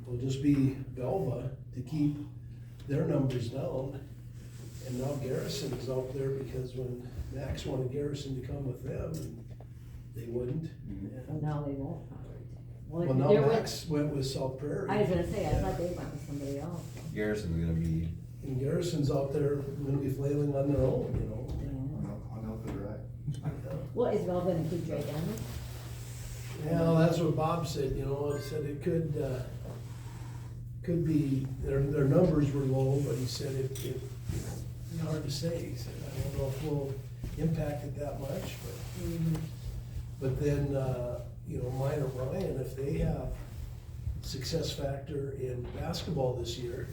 will just be Belva to keep their numbers down. And now Garrison is out there because when Max wanted Garrison to come with them, and they wouldn't. Well, now they won't. Well, now Max went with South Prairie. I was gonna say, I thought they went with somebody else. Garrison's gonna be, And Garrison's out there gonna be flailing on their own, you know. On out the drive. Well, is Val gonna keep Dre Dennis? Yeah, that's what Bob said, you know, he said it could be, their numbers were low, but he said it's hard to say. He said, I don't know if we'll impact it that much, but then, you know, Minor Ryan, if they have success factor in basketball this year,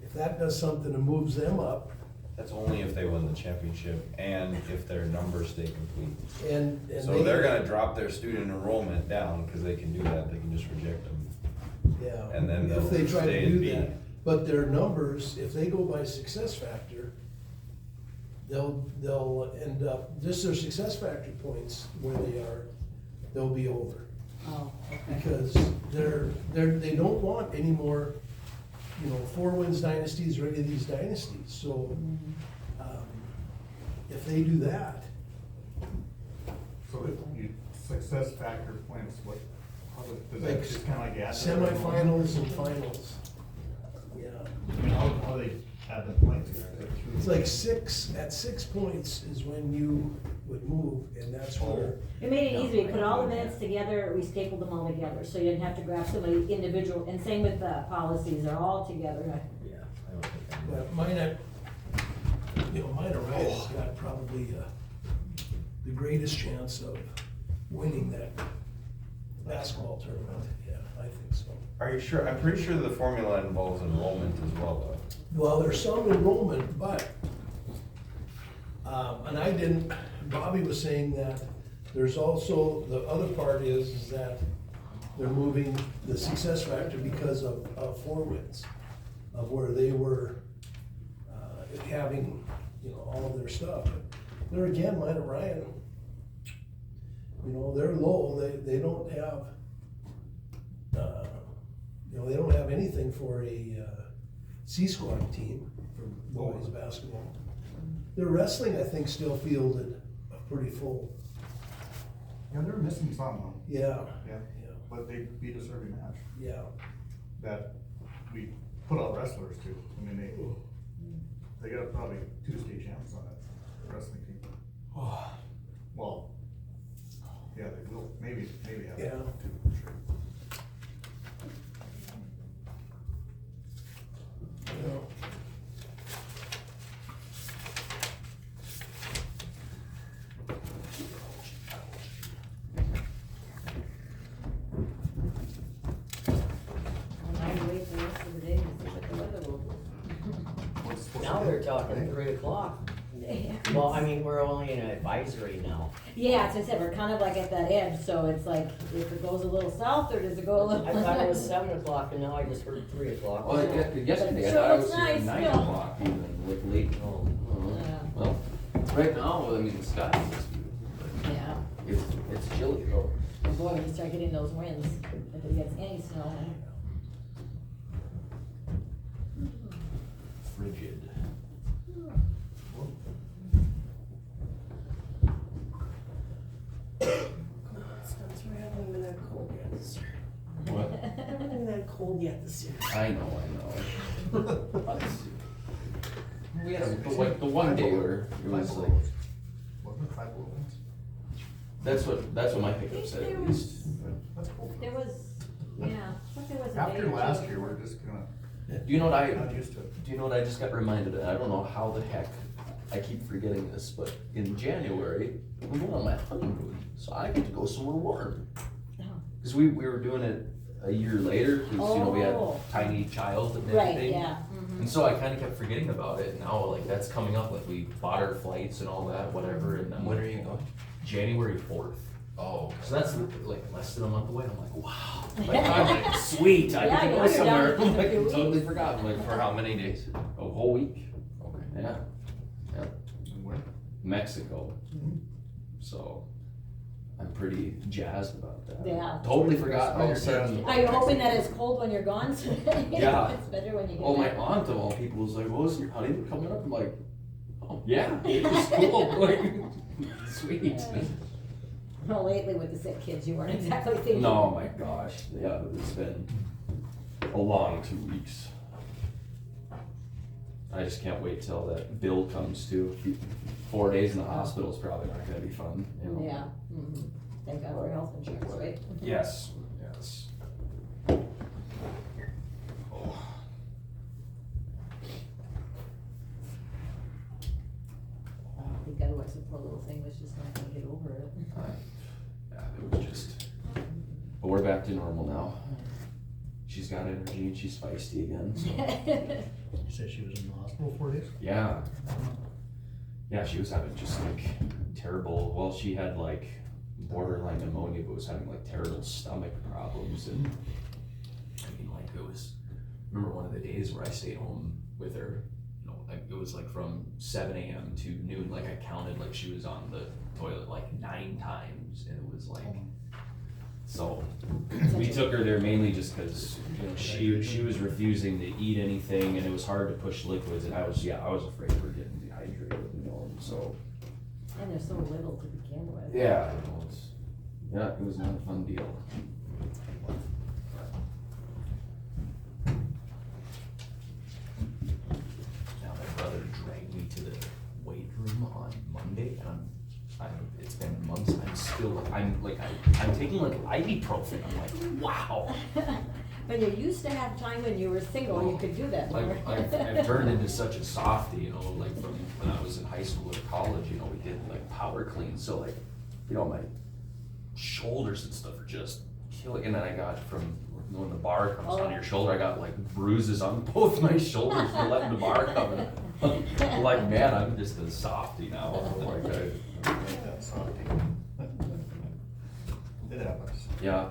if that does something and moves them up, that's only if they win the championship and if their numbers stay complete. and So they're gonna drop their student enrollment down, cause they can do that, they can just reject them. yeah, And then if they they'll try stay to in do B. that, but their numbers, if they go by success factor, they'll end up, just their success factor points where they are, they'll be over. Oh, okay. Because they don't want any more, you know, 4 wins dynasties or any of these dynasties, so, if they do that, So if you, success factor points, what, does Like that just kinda like add? semifinals and finals. Yeah, I mean, how they add the points? it's like at 6 points is when you would move, and that's where, We made it easy, we put all the minutes together, we stapled them all together, so you didn't have to grab somebody individual, and same with the policies, they're all together. Yeah, I don't think I'm. but Minor Ryan's got probably, the greatest chance of winning that basketball tournament, yeah, I think so. Are you sure? I'm pretty sure the formula involves enrollment as well, though. Well, there's some enrollment, but, and Bobby was saying that there's also, the other part is that they're moving the success factor because of 4 wins, of where they were, having, you know, all of their stuff. There again, Minor Ryan, you know, they're low, they don't have, you know, they don't have anything for a, C-squad team for boys basketball. Their wrestling, I think, still fielded a pretty full, Yeah, they're missing some though. yeah, Yeah, but they beat us every match. yeah. That we put out wrestlers too. I mean, they got probably 2 state champs on that wrestling team. Well, yeah, they will, maybe have Yeah. 2 for sure. Yeah. And I wait the rest of the day to see what the weather will do. What's supposed to Now be- they're talking 3 o'clock. Well, I mean, we're only in an advisory now. Yeah, as I said, we're kind of like at that edge, so it's like, if it goes a little south, or does it go a little? I thought it was 7 o'clock and now I just heard 3 o'clock. Well, yesterday I Sure thought it looks was nice 9 still. o'clock even, like late. Yeah. Well, right now, I mean, the sky is, Yeah, it's chilly though. and boy, when you start getting those winds, if it gets any snow. Frigid. Since we haven't been that cold yet this year. What? Haven't been that cold yet this year. I know. We had the one day where it was like, Wasn't it 5 below wins? that's what my pickup said at least. That's cold. There was, yeah, I thought there was a day After or two. last year, we're just gonna, Do you know what not used to it. Do you know what I just got reminded of? I don't know how the heck I keep forgetting this, but in January, I'm going on my honeymoon, so I get to go somewhere warm. Oh. Cause we were doing it a year later, cause you know, we had Oh. a tiny child and Right, everything. yeah, And so I kinda kept forgetting about it, and now like that's coming up, like we bought our flights and all that, whatever, and then When are you going? January 4th. Oh. So that's like less than a month away, I'm like, wow. Like, I'm like, sweet, I Yeah, get to I know, go you're somewhere. done in a Like, few totally weeks. forgot, I'm like, For how many days? a whole week, Okay. yeah, And where? Mexico. Mhm. So, I'm pretty jazzed about that. Yeah. Totally forgot all of a sudden. Are you hoping that it's cold when you're gone? So Yeah. it's better when you get Oh, my back. aunt of all people was like, well, is your honeymoon coming up? I'm like, oh, yeah, it was cool, like, sweet. Well, lately with the sick kids, you weren't exactly thinking. No, my gosh, yeah, it's been a long 2 weeks. I just can't wait till that bill comes too. 4 days in the hospital is probably not gonna be fun, you know? Yeah, thank God for health insurance, right? Yes, yes. Oh. I think otherwise the poor little thing was just not gonna get over it. Yeah, it was just, but we're back to normal now. She's got energy and she's feisty again, so. You said she was in the hospital 4 days? Yeah. Yeah, she was having just like terrible, well, she had like borderline pneumonia, but was having like terrible stomach problems and I mean, like it was, remember one of the days where I stayed home with her, you know, like it was like from 7 a.m. to noon, like I counted like she was on the toilet like 9 times and it was like, so we took her there mainly just because, you know, she was refusing to eat anything and it was hard to push liquids and I was afraid of her getting dehydrated, you know, and so. And they're so little to begin with. Yeah, you know, it was not a fun deal. Now my brother dragged me to the weight room on Monday and it's been months, I'm taking like ibuprofen, I'm like, wow. But you used to have time when you were single, you could do that more. I've turned into such a softie, you know, like from when I was in high school or college, you know, we did like power cleans, so like, you know, my shoulders and stuff are just killing, and then I got from, when the bar comes on your shoulder, I got like bruises on both my shoulders for letting the bar come in. Like, man, I'm just a softie now, like Yeah, softy. It happens. yeah.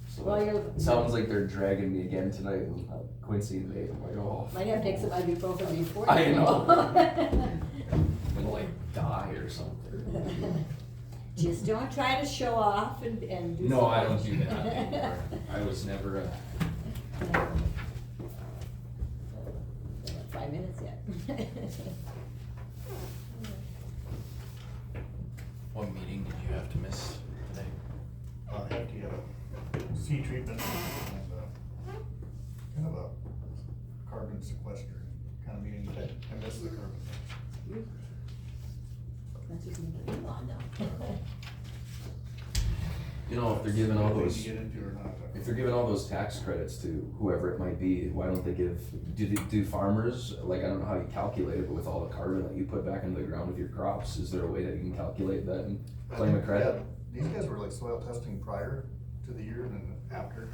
So Well, you're. sounds like they're dragging me again tonight, and Quincy and Nate, I'm like, oh. Might have to take some ibuprofen before. I you know. go. I'm gonna like die or something. Just don't try to show off and do. No, I don't something. do that anymore. I was never a. 5 minutes yet. What meeting did you have to miss today? I have to get a sea treatment and kind of a carbon sequester kind of meeting, but I missed the carbon. That's just me getting on now. You know, if they're giving all Something those, to get into or not. if they're giving all those tax credits to whoever it might be, why don't they do farmers, like, I don't know how you calculate it, but with all the carbon that you put back into the ground with your crops, is there a way that you can calculate that and claim a credit? Yeah, these guys were like soil testing prior to the year and then after,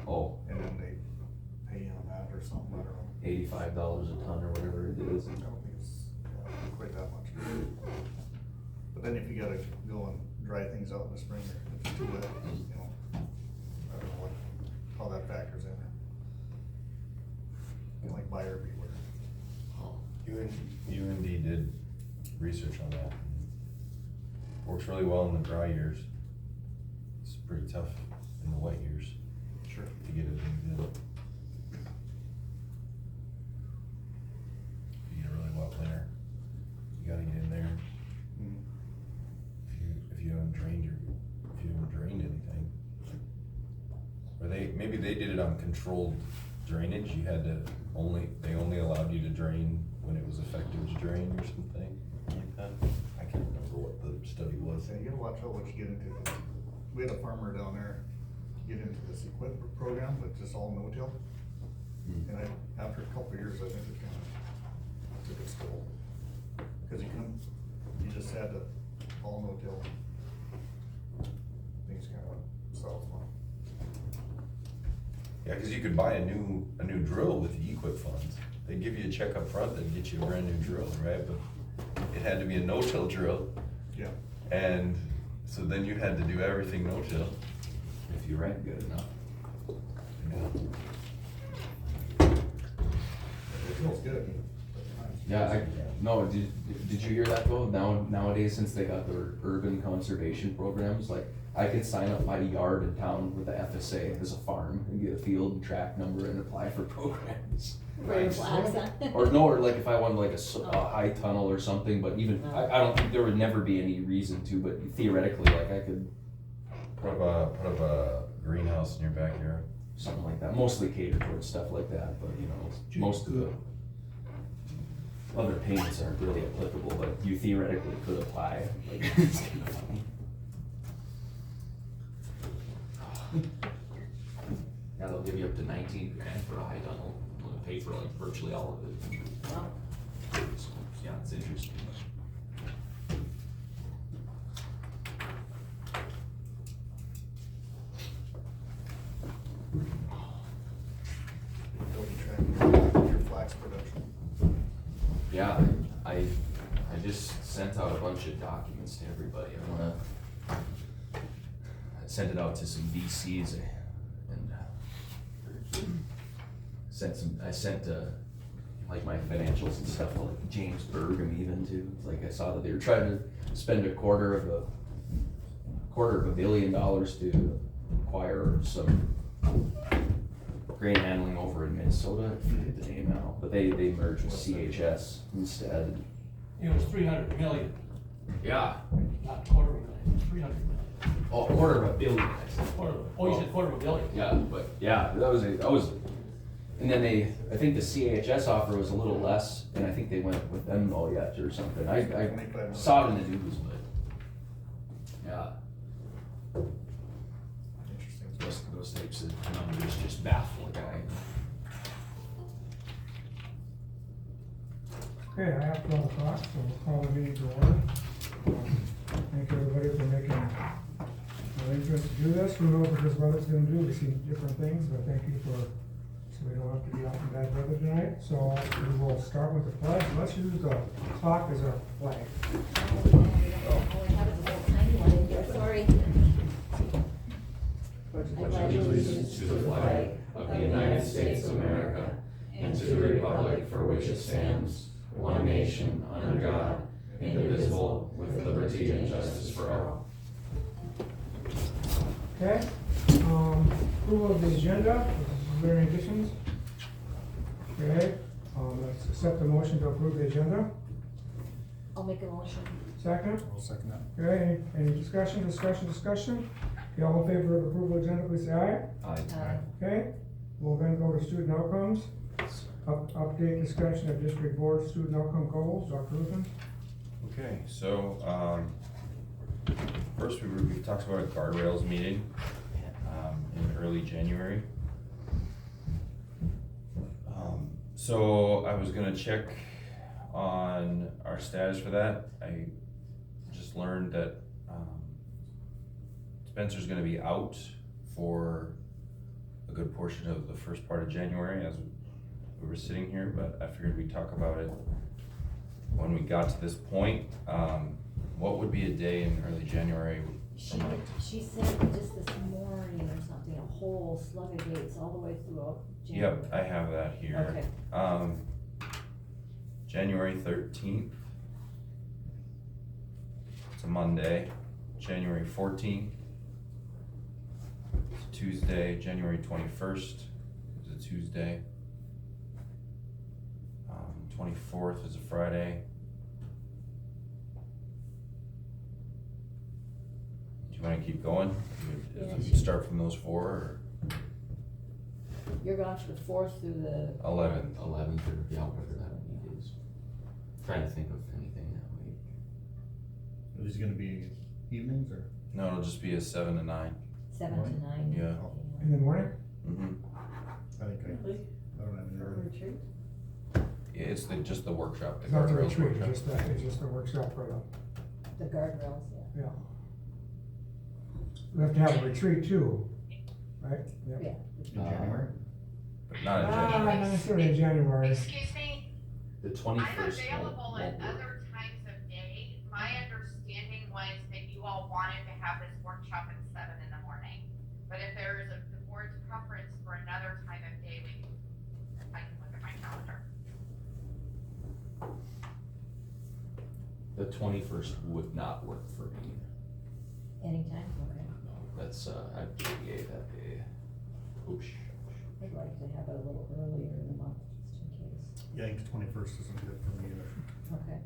Oh, and then they pay you on that or something, I don't know. $85 a ton or whatever it is. I don't think it's quite that much. But then if you gotta go and dry things out in the spring, or if it's too wet, you know, I don't know how that factors in. Kind of like buyer beware. UND did research on that. Works really well in the dry years. It's pretty tough in the wet years Sure. to get it in. If you get a really wet winter, you gotta get in there. If you haven't drained anything. Or maybe they did it on controlled drainage, they only allowed you to drain when it was effective to drain or something like that. I can't remember what the study was. So you gotta watch out what you get into. We had a farmer down there get into this equipment program, but just all no-till. And after a couple of years, I think it kind of took its toll. Cause you just had to all no-till. Things kind of south on. Yeah, cause you could buy a new drill with the equip funds. They'd give you a check up front, they'd get you a brand new drill, right? But it had to be a no-till drill. Yeah. And so then you had to do everything no-till. If you rent good enough. Yeah. It feels good, but times Yeah, no, did you hear that though? Nowadays, since they got their urban conservation programs, like, I could sign up my yard in town with the FSA as a farm and get a field and track number and apply for programs. For your flags, huh? Or like if I wanted like a high tunnel or something, but even, I don't think there would never be any reason to, but theoretically, like I could, Put up a greenhouse in your backyard. something like that, mostly catered towards stuff like that, but you know, most of the other payments aren't really applicable, but you theoretically could apply, like, it's kind of funny. Yeah, they'll give you up to 19 grand for a high tunnel, they'll pay for like virtually all of it. Wow. So, yeah, it's interesting. Don't be tracking your flax production. Yeah, I just sent out a bunch of documents to everybody. I sent it out to some VCs and I sent like my financials and stuff to like James Bergam even too. Like I saw that they were trying to spend a quarter of $2 billion to acquire some grain handling over in Minnesota. I forget the name now, but they merged with CHS instead. It was 300 million, Yeah. not quarter of a million, it was 300 million. Oh, $250 million. I said. Oh, you said quarter of a billion? Yeah, but yeah, that was, and then I think the CHS offer was a little less, and I think they went with them all yet or something. I saw it in the news, but yeah, Interesting. those types of numbers just baffle a guy. Okay, I have 12 o'clock, so we'll call the meeting to order. Thank everybody for making arrangements to do this. Who knows what this weather's gonna do? We see different things, but thank you so we don't have to be out in bad weather tonight. So we will start with the pledge. Let's use the clock as our flag. Oh, I have a little tiny one in here, sorry. I pledge allegiance To the flag of the United States of America and to the republic for which it stands, one nation, under God, indivisible, with liberty and justice for all. Okay, approval of the agenda. Is there any additions? Okay, let's accept the motion to approve the agenda. I'll make a motion. Second? I'll second that. Okay, any discussion? Okay, all in favor of approval of agenda, please say aye. Okay, we'll then go to student outcomes. Update discussion of district board student outcome goals, Dr. Ruthin. Okay, so, first we talked about a guardrails meeting, in early January. So I was gonna check on our status for that. I just learned that, Spencer's gonna be out for a good portion of the first part of January as we were sitting here, but I figured we'd talk about it when we got to this point. What would be a day in early January? She said just this morning or something, a whole slug of dates all the way through January. Yep, I have that here. Okay. January 13th. It's a Monday. January 14th. It's a Tuesday. January 21st is a Tuesday. 24th is a Friday. Do you wanna keep going? Yeah, If we sure. start from those four, or You're gone to the 4th through the, 11th? 11th or, yeah, whatever that week is. Trying to think of anything that week. Are these gonna be evenings or? No, it'll just be a 7 to 9. 7 to 9. Yeah. In the morning? Mm-hmm. I think Really? I don't have any. For a retreat? Yeah, it's just the workshop. It's not the guardrails retreat, workshop. it's just the workshop for The guardrails, yeah. yeah. We have to have a retreat too, right? Yep. Yeah. In January? But not in Not January. necessarily in January. Excuse me, The I'm 21st. available won't at work. other times of day. My understanding was that you all wanted to have this workshop at 7 in the morning. But if there is the board's preference for another time of day, I can look at my calendar. 21st would not work for me. Anytime, okay. No, that's, I have JBA that day. Oops. I'd like to have it a little earlier in the month, just in case. Yeah, I think the 21st isn't good for me either. Okay.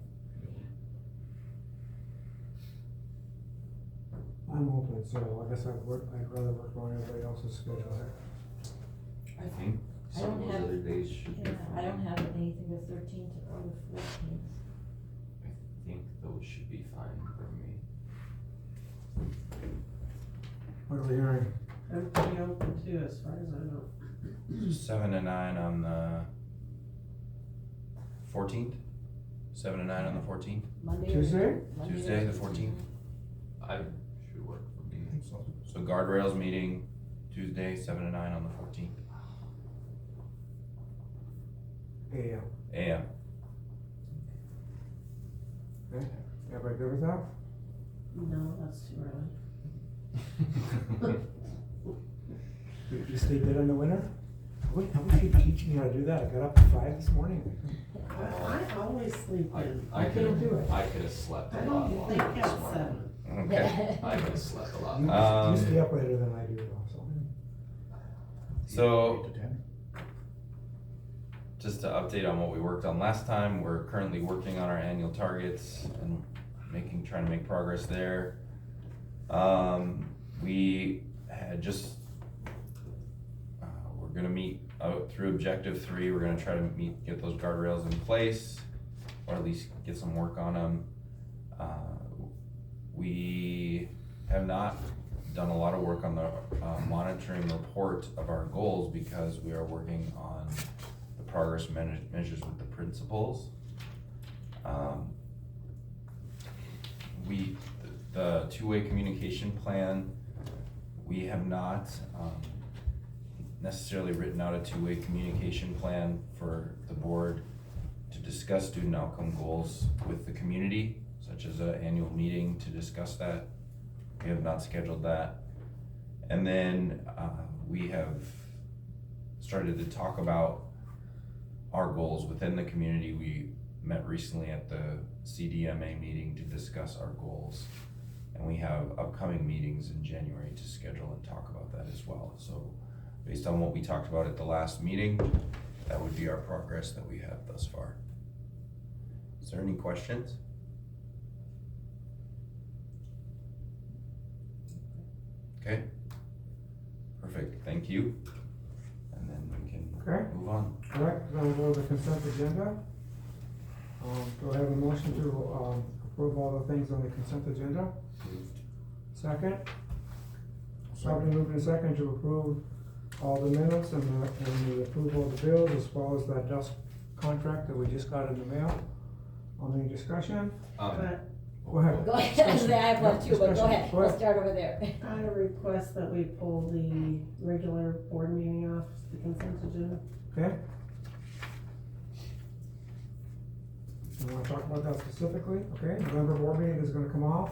I'm open, so I guess I'd rather work on everybody else's schedule here. I think I some of don't those have- other days should be Yeah, fine. I don't have anything the 13th or the 14th. I think those should be fine for me. What are we hearing? I'm pretty open too, as far as I know. 7 to 9 on the 14th? 7 to 9 on the 14th? Monday or? Tuesday? Monday or Tuesday, the Tuesday? 14th? I should work for me. I think so. So guardrails meeting Tuesday, 7 to 9 on the 14th. AM. AM. Okay, everybody good with that? No, that's too early. You stay good in the winter? I wish you'd teach me how to do that. I got up at 5 this morning. I always sleep in. I can't could do it. I could have slept I a lot don't longer think this at morning. 7. Okay. I could have slept a lot You longer. you stay up later than I do though, so. So, 8 to 10. just to update on what we worked on last time, we're currently working on our annual targets and trying to make progress there. We had just, we're gonna meet through objective 3, we're gonna try to get those guardrails in place, or at least get some work on them. We have not done a lot of work on the monitoring report of our goals because we are working on the progress measures with the principals. The two-way communication plan, we have not necessarily written out a two-way communication plan for the board to discuss student outcome goals with the community, such as an annual meeting to discuss that. We have not scheduled that. And then we have started to talk about our goals within the community. We met recently at the CDMA meeting to discuss our goals. And we have upcoming meetings in January to schedule and talk about that as well. So based on what we talked about at the last meeting, that would be our progress that we have thus far. Is there any questions? Okay, perfect, thank you. And then we can Okay. move on. All right, then we'll go to the consent agenda. Do I have a motion to approve all the things on the consent agenda? Second? Probably moving a second to approve all the minutes and the approval of the bills as well as that dust contract that we just got in the mail. Any discussion? But Go ahead. Go ahead, I have one too, but go ahead, we'll start over there. I request that we pull the regular board meeting off the consent agenda. Okay? You wanna talk about that specifically? Okay, November board meeting is gonna come off.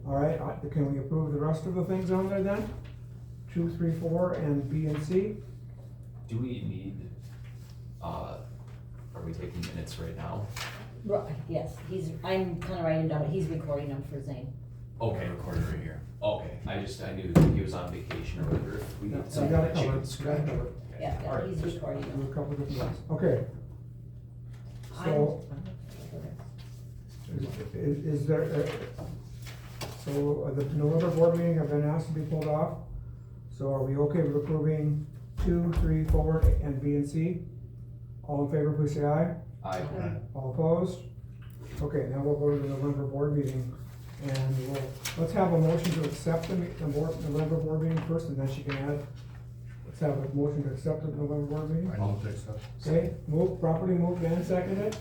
All right, can we approve the rest of the things on there then? 2, 3, 4, and B and C? Do we need, are we taking minutes right now? Right, yes, I'm kinda writing down, he's recording them for Zane. Okay, Recorded right here. okay, I knew that he was on vacation or whatever. If we No, need we something got that it you covered, can we scratch. got it covered. Yeah, All right, he's just- recording Do them. a couple different ones. Okay, so is there, so the November board meeting have been asked to be pulled off. So are we okay with approving 2, 3, 4, and B and C? All in favor, please say aye. I, All opposed? Okay, now we'll go to the November board meeting, and let's have a motion to accept the November board meeting first, and then she can add. Let's have a motion to accept the November board meeting. I know what they said. Okay, properly moved and seconded,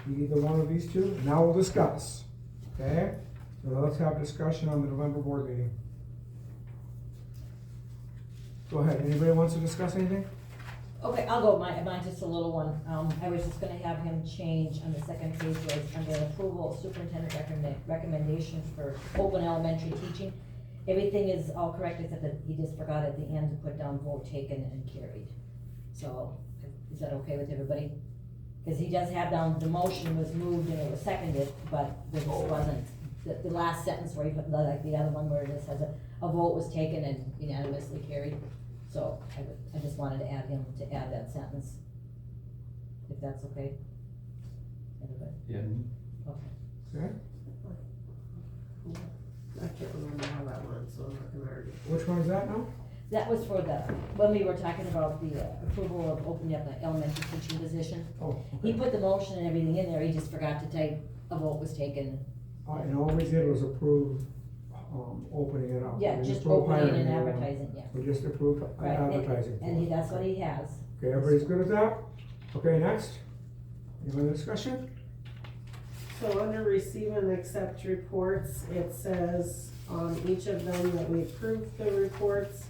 either one of these two, now we'll discuss, okay? So let's have discussion on the November board meeting. Go ahead, anybody wants to discuss anything? Okay, I'll go, mine's just a little one, I was just gonna have him change on the second page, where it's under approval of superintendent recommendations for open elementary teaching. Everything is all correct, except that he just forgot at the end to put down vote taken and carried. So, is that okay with everybody? Cause he does have down, the motion was moved and it was seconded, but there just wasn't, the last sentence where he put, like the other one where it just has a vote was taken and unanimously carried. So I just wanted to add that sentence, if that's okay. Everybody, Yeah. okay. Okay, I can't remember how that went, so I'm not gonna argue. which one's that now? That was for when we were talking about the approval of opening up the elementary teaching position. Oh, He okay. put the motion and everything in there, he just forgot to type a vote was taken. And all we did was approve, opening it up. Yeah, We just approved opening hiring and anyone. advertising, yeah. We just approved Right, advertising. And that's what he has. Okay, everybody's good with that? Okay, next. Any other discussion? So under receive and accept reports, it says on each of them that we approved the reports.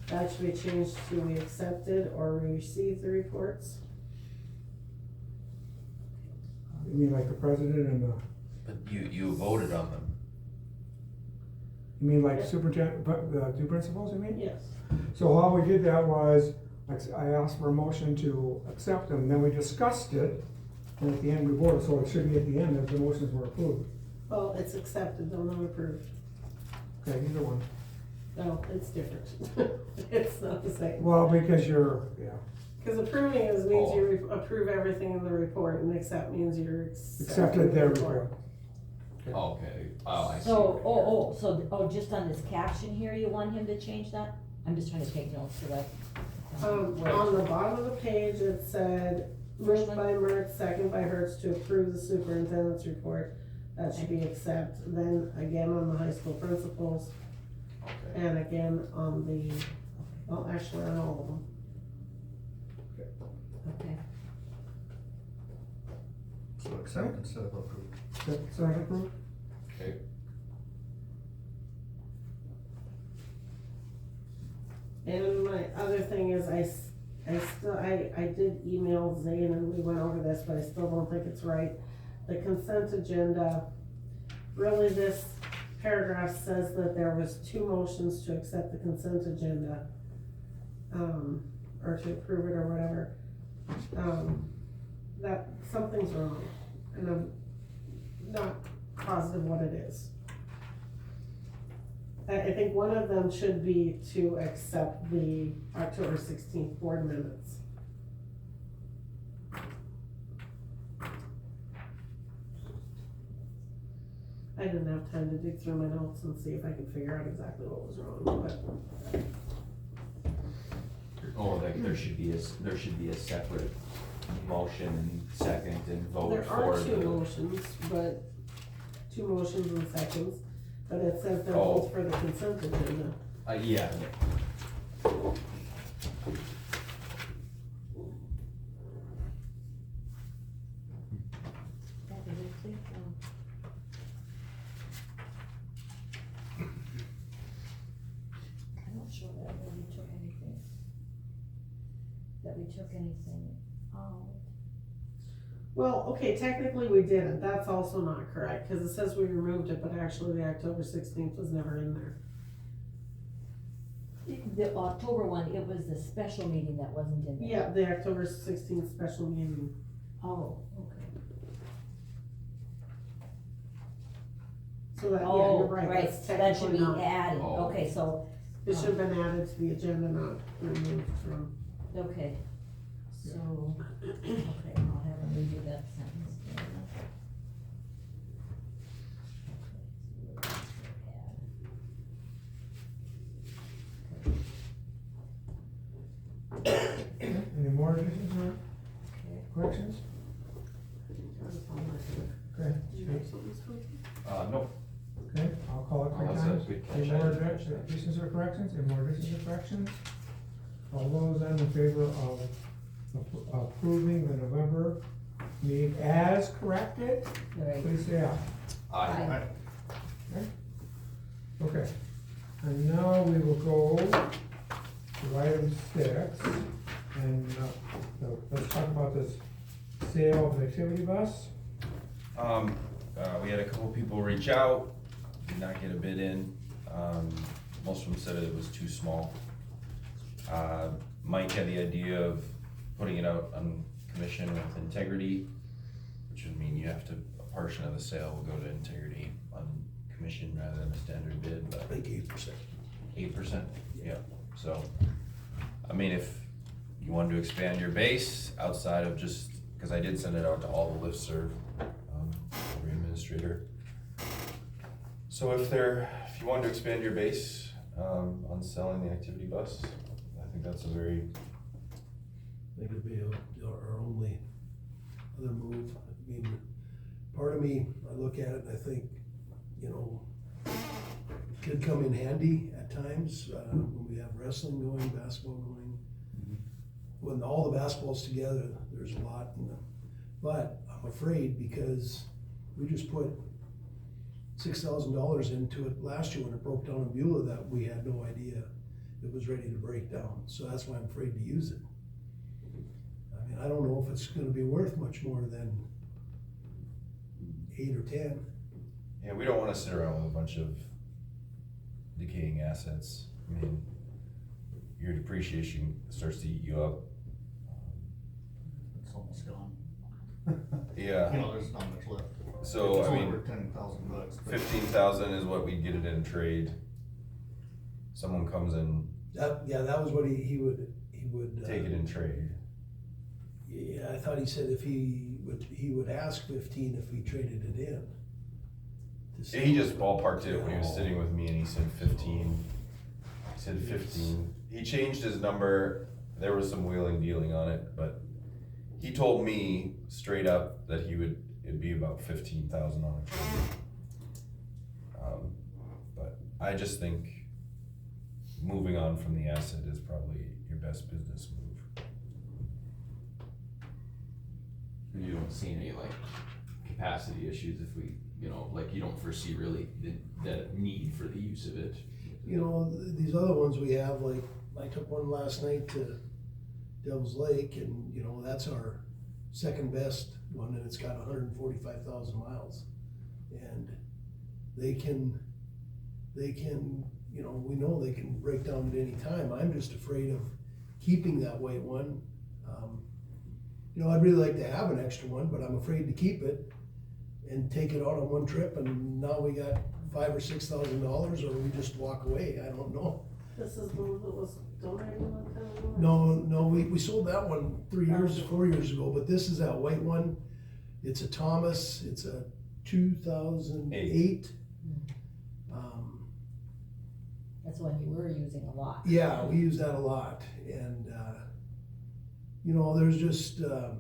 That should be changed to we accepted or we received the reports. You mean like the president and the, But you voted on them. you mean like superintendent, the two principals, you mean? Yes. So how we did that was, like, I asked for a motion to accept them, then we discussed it, and at the end we voted, so it should be at the end that the motions were approved. Well, it's accepted, though not approved. Okay, either one. No, it's different. It's not the same. Well, because you're, yeah, Cause approving is means you approve everything in the report and accept means you're accepted their report. Okay, oh, I see. So, just on this caption here, you want him to change that? I'm just trying to take notes so that. On the bottom of the page, it said, moved by Mertz, second by Hertz to approve the superintendent's report. That should be accept. Then again on the high school principals, Okay. and again on the, well, actually on all of them. Okay. So accept instead of approve. Second approved? Okay. And my other thing is I did email Zane and we went over this, but I still don't think it's right. The consent agenda, really this paragraph says that there was 2 motions to accept the consent agenda. Or to approve it or whatever. That something's wrong and I'm not positive what it is. I think one of them should be to accept the October 16th board minutes. I didn't have time to dig through my notes and see if I could figure out exactly what was wrong, but Oh, like there should be a separate motion and second and vote there for are 2 the. motions, but 2 motions and seconds, but it says they're Oh. both for the consent agenda. Yeah, I'm not sure that we took anything. That we took anything out. Well, okay, technically we didn't, that's also not correct, cause it says we removed it, but actually the October 16th was never in there. The October one, it was the special meeting that wasn't in there. Yeah, the October 16th special meeting. Oh, okay. So that, yeah, Oh, you're right, right, that's that should technically be not, added, Oh. okay, so, it should have been added to the agenda, not removed from. okay. So, okay, I'll have him redo that sentence. there. Okay, Any more additions or okay. corrections? Okay, Did you have something, Spencer? No, okay, I'll call it Oh, three that's a times. good catch. Any more I didn't catch that. additions or corrections? Any more additions or corrections? All those then in favor of approving the November meeting as corrected, All right. please say aye. I, Okay, and now we will go to item 6, and, let's talk about this sale of the activity bus. we had a couple people reach out, did not get a bid in. Most of them said it was too small. Mike had the idea of putting it out on commission with integrity, which would mean you have to, a portion of the sale will go to integrity on commission rather than a standard bid, I but think 8%. 8%, yeah, so, I mean, if you wanted to expand your base outside of just, cause I did send it out to all the listserv, every administrator. So if you wanted to expand your base, on selling the activity bus, I think that's a very, I think it'd be our only other move. I mean, part of me, I look at it and I think, you know, it could come in handy at times, when we have wrestling going, basketball going. When all the basketball's together, there's a lot in them. But I'm afraid because we just put $6,000 into it last year when it broke down in Beulah that we had no idea it was ready to break down. So that's why I'm afraid to use it. I mean, I don't know if it's gonna be worth much more than 8 or 10. yeah, we don't wanna sit around with a bunch of decaying assets. I mean, your depreciation starts to eat you up. It's almost gone. Yeah. You know, there's not much left. So, It's I mean, over $10,000. but- 15,000 is what we'd get it in trade. Someone comes and That was what he would. take it in trade. Yeah, I thought he said if he would ask 15 if we traded it in. To see- He just ballparked it when he was sitting with me and he said 15. He said 15. He changed his number. There was some wheeling dealing on it, but he told me straight up that it'd be about 15,000 on a trade. But I just think moving on from the asset is probably your best business move. You don't see any like capacity issues if we, you know, like you don't foresee really the need for the use of it. You know, these other ones we have, like, I took one last night to Devil's Lake and, you know, that's our second best one and it's got 145,000 miles. And they can, you know, we know they can break down at any time. I'm just afraid of keeping that white one. You know, I'd really like to have an extra one, but I'm afraid to keep it and take it out on one trip and now we got $5,000 or $6,000 or we just walk away. I don't know. This is the one that was donated one time ago? No, we sold that one 4 years ago, but this is that white one. It's a Thomas, it's a 2008. That's the one you were using a lot. Yeah, we use that a lot, and, you know, there's just, that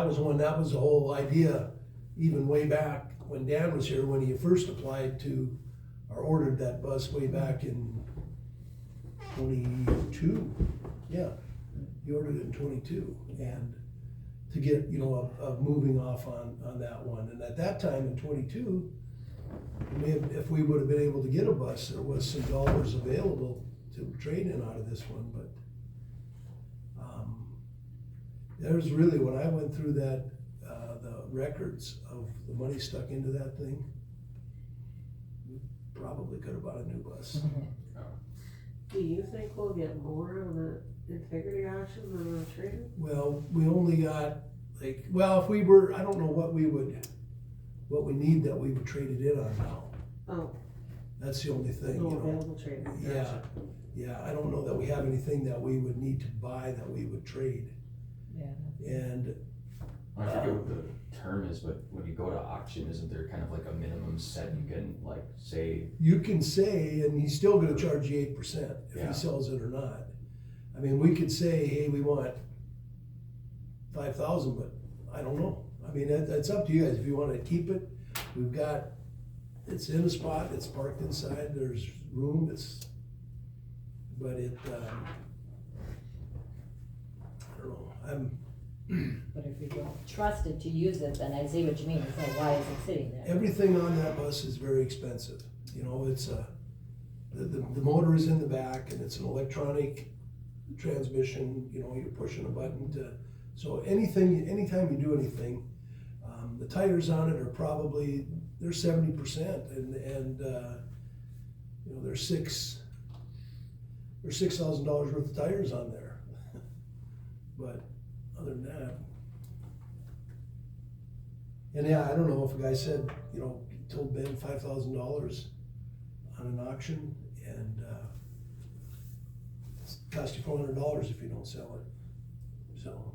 was the whole idea, even way back when Dan was here, when he first applied to, or ordered that bus way back in 22, yeah, he ordered it in 22, and to get, you know, moving off on that one, and at that time in 22, if we would have been able to get a bus, there was some dollars available to trade in out of this one, but there's really, when I went through that, the records of the money stuck into that thing, we probably could have bought a new bus. Do you think we'll get more of the integrity auction than the trade? Well, we only got, like, well, if we were, I don't know what we need that we would trade it in on now. Oh, That's the only thing, no you know. available trade. Yeah, yeah, I don't know that we have anything that we would need to buy that we would trade. Yeah. And I forget what the term is, but when you go to auction, isn't there kind of like a minimum set you can like say? you can say, and he's still gonna charge you 8% if Yeah. he sells it or not. I mean, we could say, hey, we want 5,000, but I don't know. I mean, that's up to you guys. If you wanna keep it, it's in a spot, it's parked inside, there's room, but I don't know, But if you don't trust it to use it, then I see what you mean, it's like, why is it sitting there? everything on that bus is very expensive. You know, it's the motor is in the back and it's an electronic transmission, you know, you're pushing a button so anytime you do anything, the tires on it are probably, they're 70% and you know, there's $6,000 worth of tires on there. But, other than that. And yeah, I don't know if a guy said, you know, told Ben $5,000 on an auction and, it's cost you $400 if you don't sell it, so.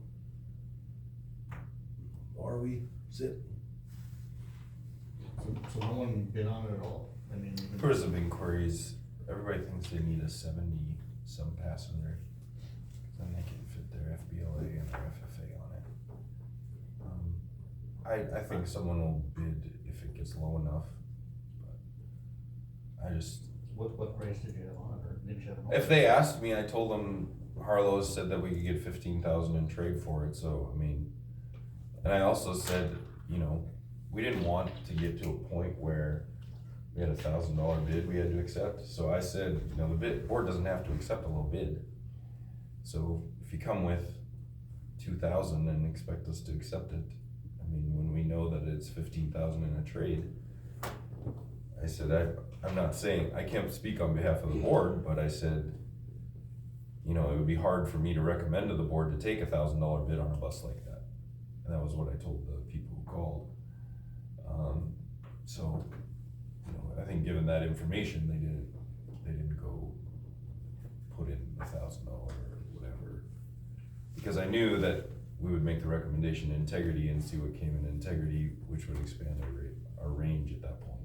Or we sit, So no one bid on it at all? I mean, even- For some inquiries, everybody thinks they need a 70-some passenger. Then they can fit their FBLA and their FFA on it. I think someone will bid if it gets low enough, but I just, What price did you have on it, or did you have? an if offer? they asked me, I told them Harlow's said that we could get 15,000 in trade for it, so, I mean, and I also said, you know, we didn't want to get to a point where we had $1,000 bid we had to accept, so I said, you know, the board doesn't have to accept a low bid. So if you come with 2,000 and expect us to accept it, I mean, when we know that it's 15,000 in a trade, I said, I'm not saying, I can't speak on behalf of the board, but I said, you know, it would be hard for me to recommend to the board to take $1,000 bid on a bus like that. And that was what I told the people who called. So, you know, I think given that information, they didn't go put in $1,000 or whatever. Because I knew that we would make the recommendation in integrity and see what came in integrity, which would expand our range at that point.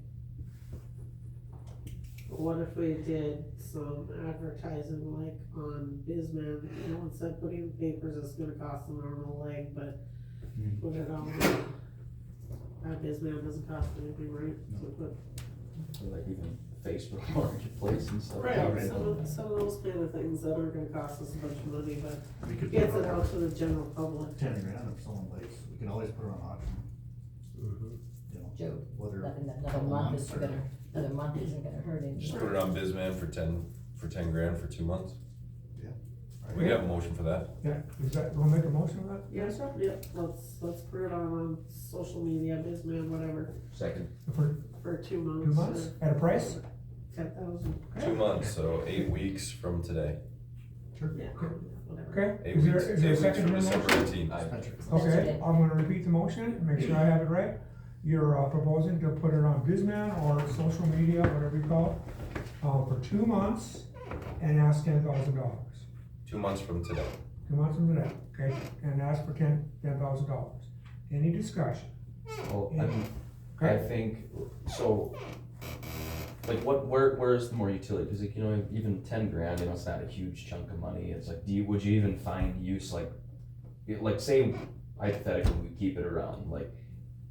What if we did some advertising like on Bizman, you know, instead of putting in the papers, it's gonna cost a normal leg, but put it on, Bizman doesn't cost anything, right? So put, Or like even Facebook marketplace and stuff. right, right. some of those kind of things that aren't gonna cost us a bunch of money, but We could gets put it out to the general public. 10 grand if someone likes, we can always put it on auction, you know, Joe, whether. another month is gonna, another month isn't gonna hurt Just anything. put it on Bizman for 10 grand for 2 months. Right. We have a motion for that. Yeah, is that, we'll make a motion of that? Yes, yep, let's put it on social media, Bizman, whatever, Second. For 2 months. 2 months, at a price? 10,000, 2 months, so 8 weeks from today. yeah, whatever. Okay, 8 is there, weeks, is there a 8 weeks second from to the December motion? 18th. Okay, I'm gonna repeat the motion, make sure I have it right. You're proposing to put it on Bizman or social media, whatever you call it, for 2 months and ask $10,000. 2 months from today. 2 months from today, okay, and ask for $10,000. Any discussion? Well, I mean, I Okay, think, so, like, where's the more utility, cause like, you know, even 10 grand, you know, it's not a huge chunk of money, it's like, would you even find use, like, say, hypothetically, we keep it around, like,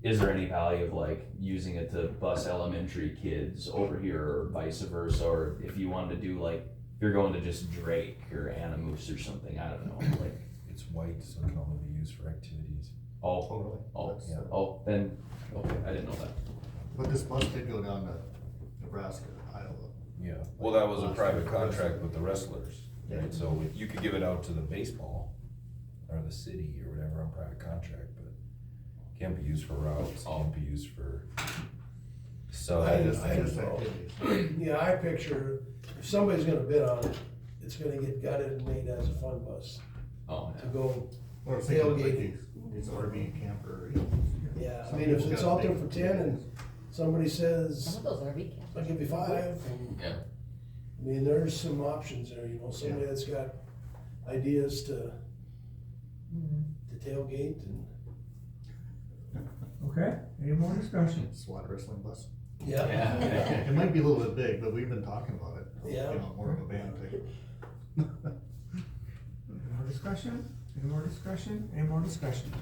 is there any value of like using it to bus elementary kids over here or vice versa, or if you wanted to do like, if you're going to just Drake or Animus or something, I don't know, like, It's white, so it can only be used for activities. oh, Oh, really? oh, That's- yeah. oh, then, okay, I didn't know that. But this bus did go down to Nebraska, Iowa. Yeah, well, that was a private contract with the wrestlers, right? Yeah. So you could give it out to the baseball or the city or whatever on private contract, but can't be used for routes, can't be used for sub. I Just don't know. activities. Yeah, I picture, if somebody's gonna bid on it, it's gonna get gutted and made as a fun bus Oh, to go, Or if they like Tailgating. these RV camper, you know. yeah, I Some mean, if people it's got out there big for 10 and somebody Some says, of those RV camps. I'll give you 5, and, yeah. I mean, there's some options there, you know, somebody that's got ideas to tailgate and. okay, any more discussion? SWAT wrestling bus. Yeah. It might be a little bit big, but we've been talking about it. Yeah. You know, more of a band thing. Any more discussion? Any more discussion? Any more discussion?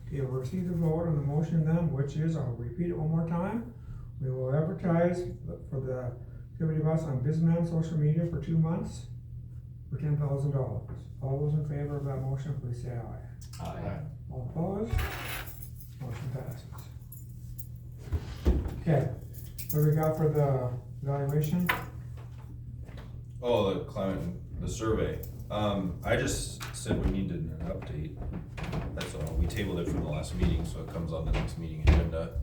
Okay, we'll receive the vote on the motion then, which is, I'll repeat it one more time. We will advertise for the activity bus on Bizman social media for 2 months for $10,000. All those in favor of that motion, please say aye. Aye. All opposed? Motion passes. Okay, what do we got for the evaluation? Oh, the climate, the survey. I just said we needed an update. That's all. We tabled it from the last meeting, so it comes on the next meeting agenda.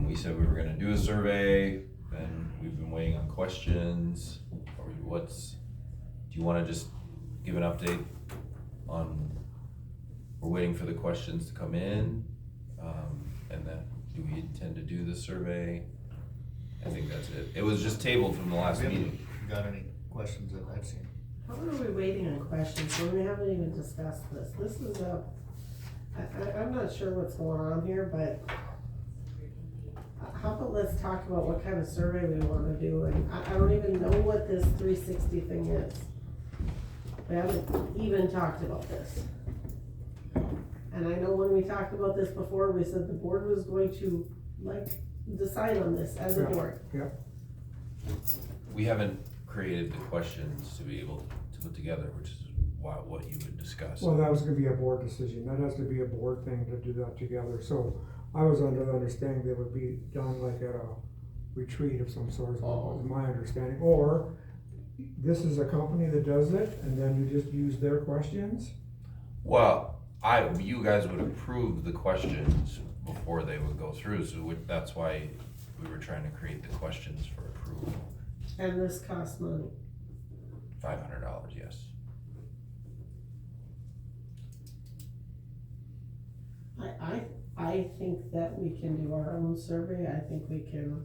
We said we were gonna do a survey, then we've been waiting on questions. Do you wanna just give an update on we're waiting for the questions to come in, and then do we intend to do the survey? I think that's it. It was just tabled from the last We haven't meeting. got any questions that I've seen. How are we waiting on questions when we haven't even discussed this? This is I'm not sure what's going on here, but how about let's talk about what kind of survey we wanna do, and I don't even know what this 360 thing is. We haven't even talked about this. And I know when we talked about this before, we said the board was going to, decide on this as a Yeah. board. We haven't created the questions to be able to put together, which is what you would discuss. Well, that was gonna be a board decision, that has to be a board thing to do that together, so I was under the understanding they would be done like at a retreat of some sort, was my understanding, or this is a company that does it, and then you just use their questions? Well, you guys would approve the questions before they would go through, so that's why we were trying to create the questions for approval. And this costs money. $500, yes. I think that we can do our own survey, I think we can,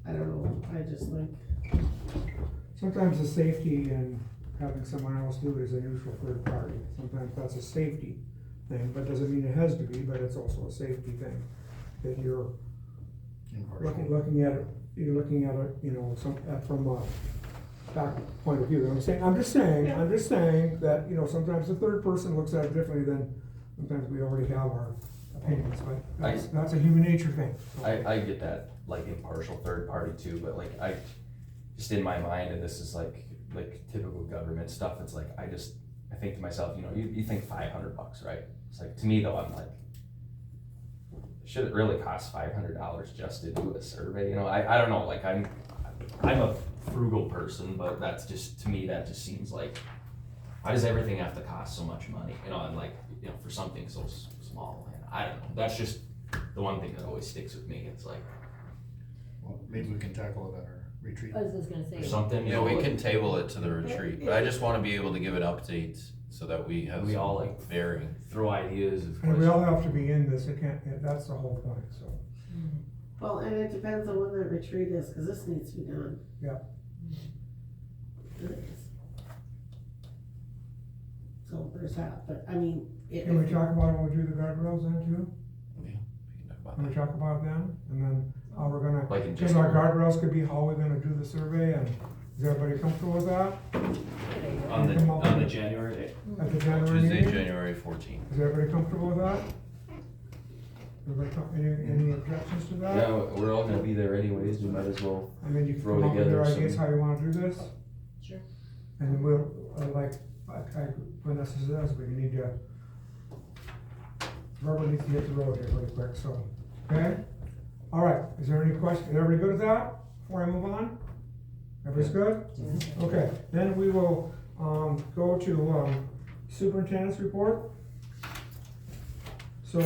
I don't know, I just think, Sometimes the safety in having someone else do it is a neutral third party, sometimes that's a safety thing, but doesn't mean it has to be, but it's also a safety thing. That you're looking at it, you're looking at it, from a back point of view, I'm just saying that, sometimes the third person looks at it differently than sometimes we already have our opinions, but that's a human nature thing. I get that, like impartial third party too, but like just in my mind, and this is like typical government stuff, it's like, I think to myself, you think $500, right? It's like, to me though, I'm like, should it really cost $500 just to do a survey? I don't know, like I'm a frugal person, but that's just, to me, that just seems like, why does everything have to cost so much money? And like, for something so small, and I don't know, that's just the one thing that always sticks with me, it's like, Well, maybe we can tackle it at our retreat. I was just gonna say. or something, Yeah, we can table it to the retreat, but I just wanna be able to give an update so that we have We all, some like, varying. throw ideas of And we all questions. have to be in this, that's the whole point, so. well, and it depends on when the retreat is, cause this needs to be done. Yeah. It is. So there's that, but I mean. Can we talk about it when we do the guardrails then too? Yeah, we can talk about Can we that. talk about it then? And then how we're gonna, Like in because our guardrails could be how we're gonna do the survey, and is everybody comfortable with that? On Come up the with- January day. At the January Tuesday, meeting? January 14th. Is everybody comfortable with that? Any objections to that? Yeah, we're all gonna be there anyways, we might as well. And then you can Throw come up with your together ideas some- how you wanna do this? Sure. And then we'll, Vanessa says, we need to, rubber needs to hit the road here really quick, so, okay? All right, is there any question, is everybody good with that, before I move on? Everybody's good? Okay, then we will, go to, superintendent's report. So,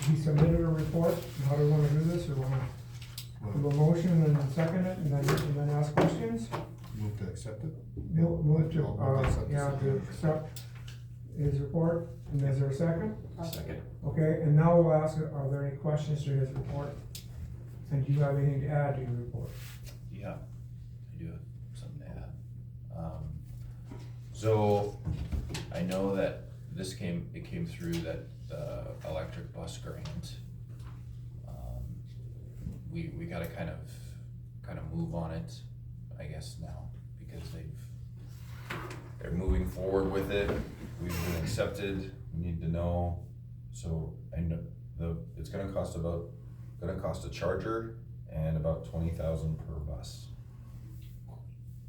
he submitted a report, how do we wanna do this, or wanna do a motion and then second it, and then ask questions? Move to accept it? Move to, I'll accept this. to accept his report, and is there a second? Second. Okay, and now we'll ask, are there any questions to his report? And do you have anything to add to your report? Yeah, I do have something to add. So, I know that it came through that the electric bus grant. We gotta kind of move on it, I guess now, because they're moving forward with it. We've been accepted, we need to know, so I know it's gonna cost a charger and about 20,000 per bus.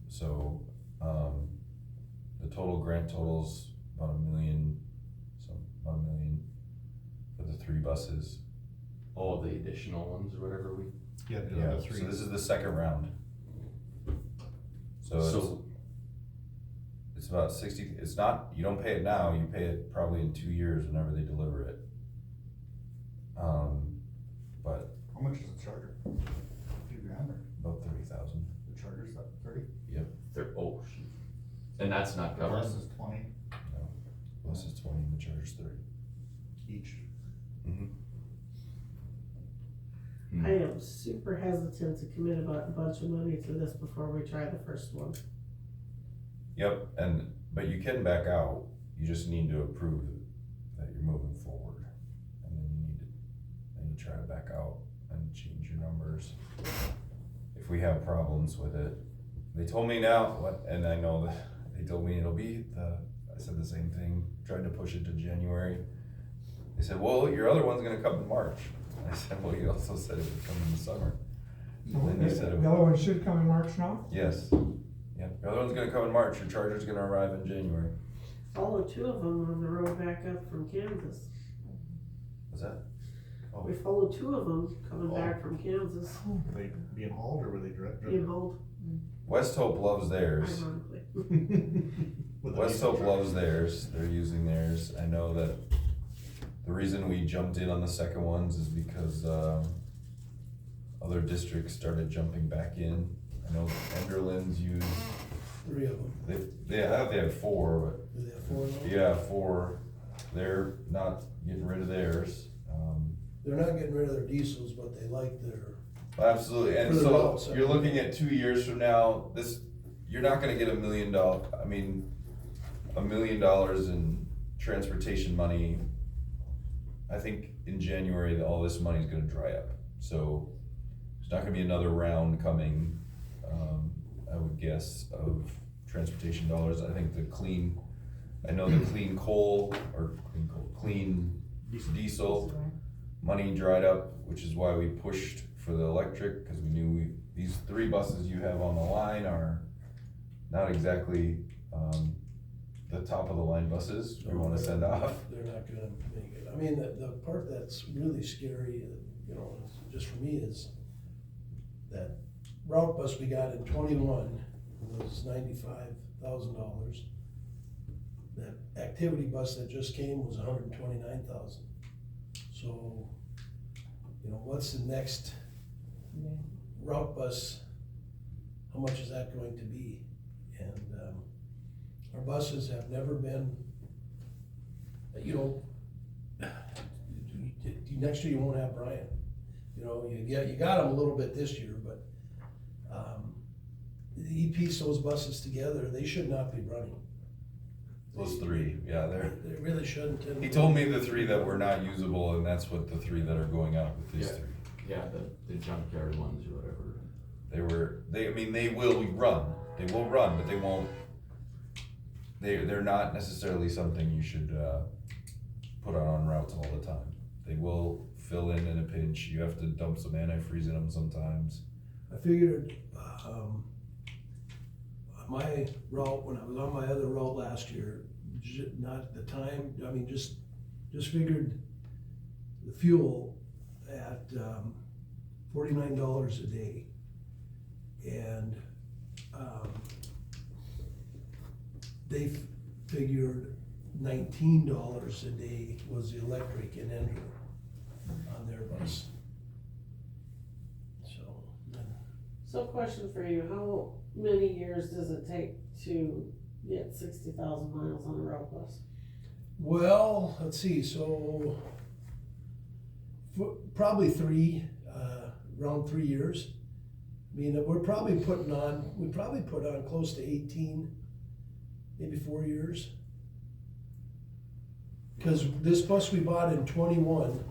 So, the total grant totals about $1 million, for the 3 buses. All the additional ones or whatever we. Yeah, Yeah, the three. so this is the second round. So it's about 60, it's not, you don't pay it now, you pay it probably in 2 years whenever they deliver it. But How much is the charger? $50,000 or about 30,000. the charger's that 30? Oh, shoot. And that's not The covered. bus is 20. bus is 20 and the charger's 30. Each. Mm-hmm. I am super hesitant to commit a bunch of money to this before we try the first one. Yep, but you can back out, you just need to approve that you're moving forward. And then you try to back out and change your numbers. If we have problems with it, they told me and I know that they told me I said the same thing, tried to push it to January. They said, well, your other one's gonna come in March. I said, well, you also said it would come in the summer. So And then you said the other one should come in March now? Yes. Yeah, the other one's gonna come in March, your charger's gonna arrive in January. Follow two of them on the road back up from Kansas. What's that? Oh. We followed two of them coming back from Kansas, Were they being hauled or were they direct? being hauled, West Hope loves theirs. ironically. West Hope loves theirs, they're using theirs. I know that the reason we jumped in on the second ones is because, other districts started jumping back in. I know Enderlin's used, 3 of them. they have 4, Do they have 4 now? but, yeah, 4. They're not getting rid of theirs. They're not getting rid of their diesels, but they like their, Absolutely, and For the so routes, you're looking at 2 years from now, you're not gonna get $1 million, $1 million in transportation money. I think in January, all this money's gonna dry up, so there's not gonna be another round coming, I would guess, of transportation dollars. I think the clean coal, clean diesel money dried up, which is why we pushed for the electric, cause we knew these 3 buses you have on the line are not exactly, the top of the line buses we wanna send off. they're not gonna make it. I mean, the part that's really scary, just for me is that route bus we got in 21 was $95,000. That activity bus that just came was $129,000. So, what's the next route bus? How much is that going to be? And, our buses have never been, next year you won't have Brian. You got him a little bit this year, but, he pieced those buses together, they should not be running. Those 3, yeah, They really shouldn't. And he told me the 3 that were not usable, and that's what the 3 that are going out with these Yeah. 3. Yeah, the junkyard ones or whatever. They will run, but they won't, they're not necessarily something you should, put on routes all the time. They will fill in a pinch, you have to dump some antifreeze in them sometimes. I figured, my route, when I was on my other route last year, not the time, just figured the fuel at, $49 a day. And, they figured $19 a day was the electric in Ender on their bus. So question for you, how many years does it take to get 60,000 miles on a road bus? Well, let's see, so probably around 3 years. We probably put on close to 18, maybe 4 years. Cause this bus we bought in 21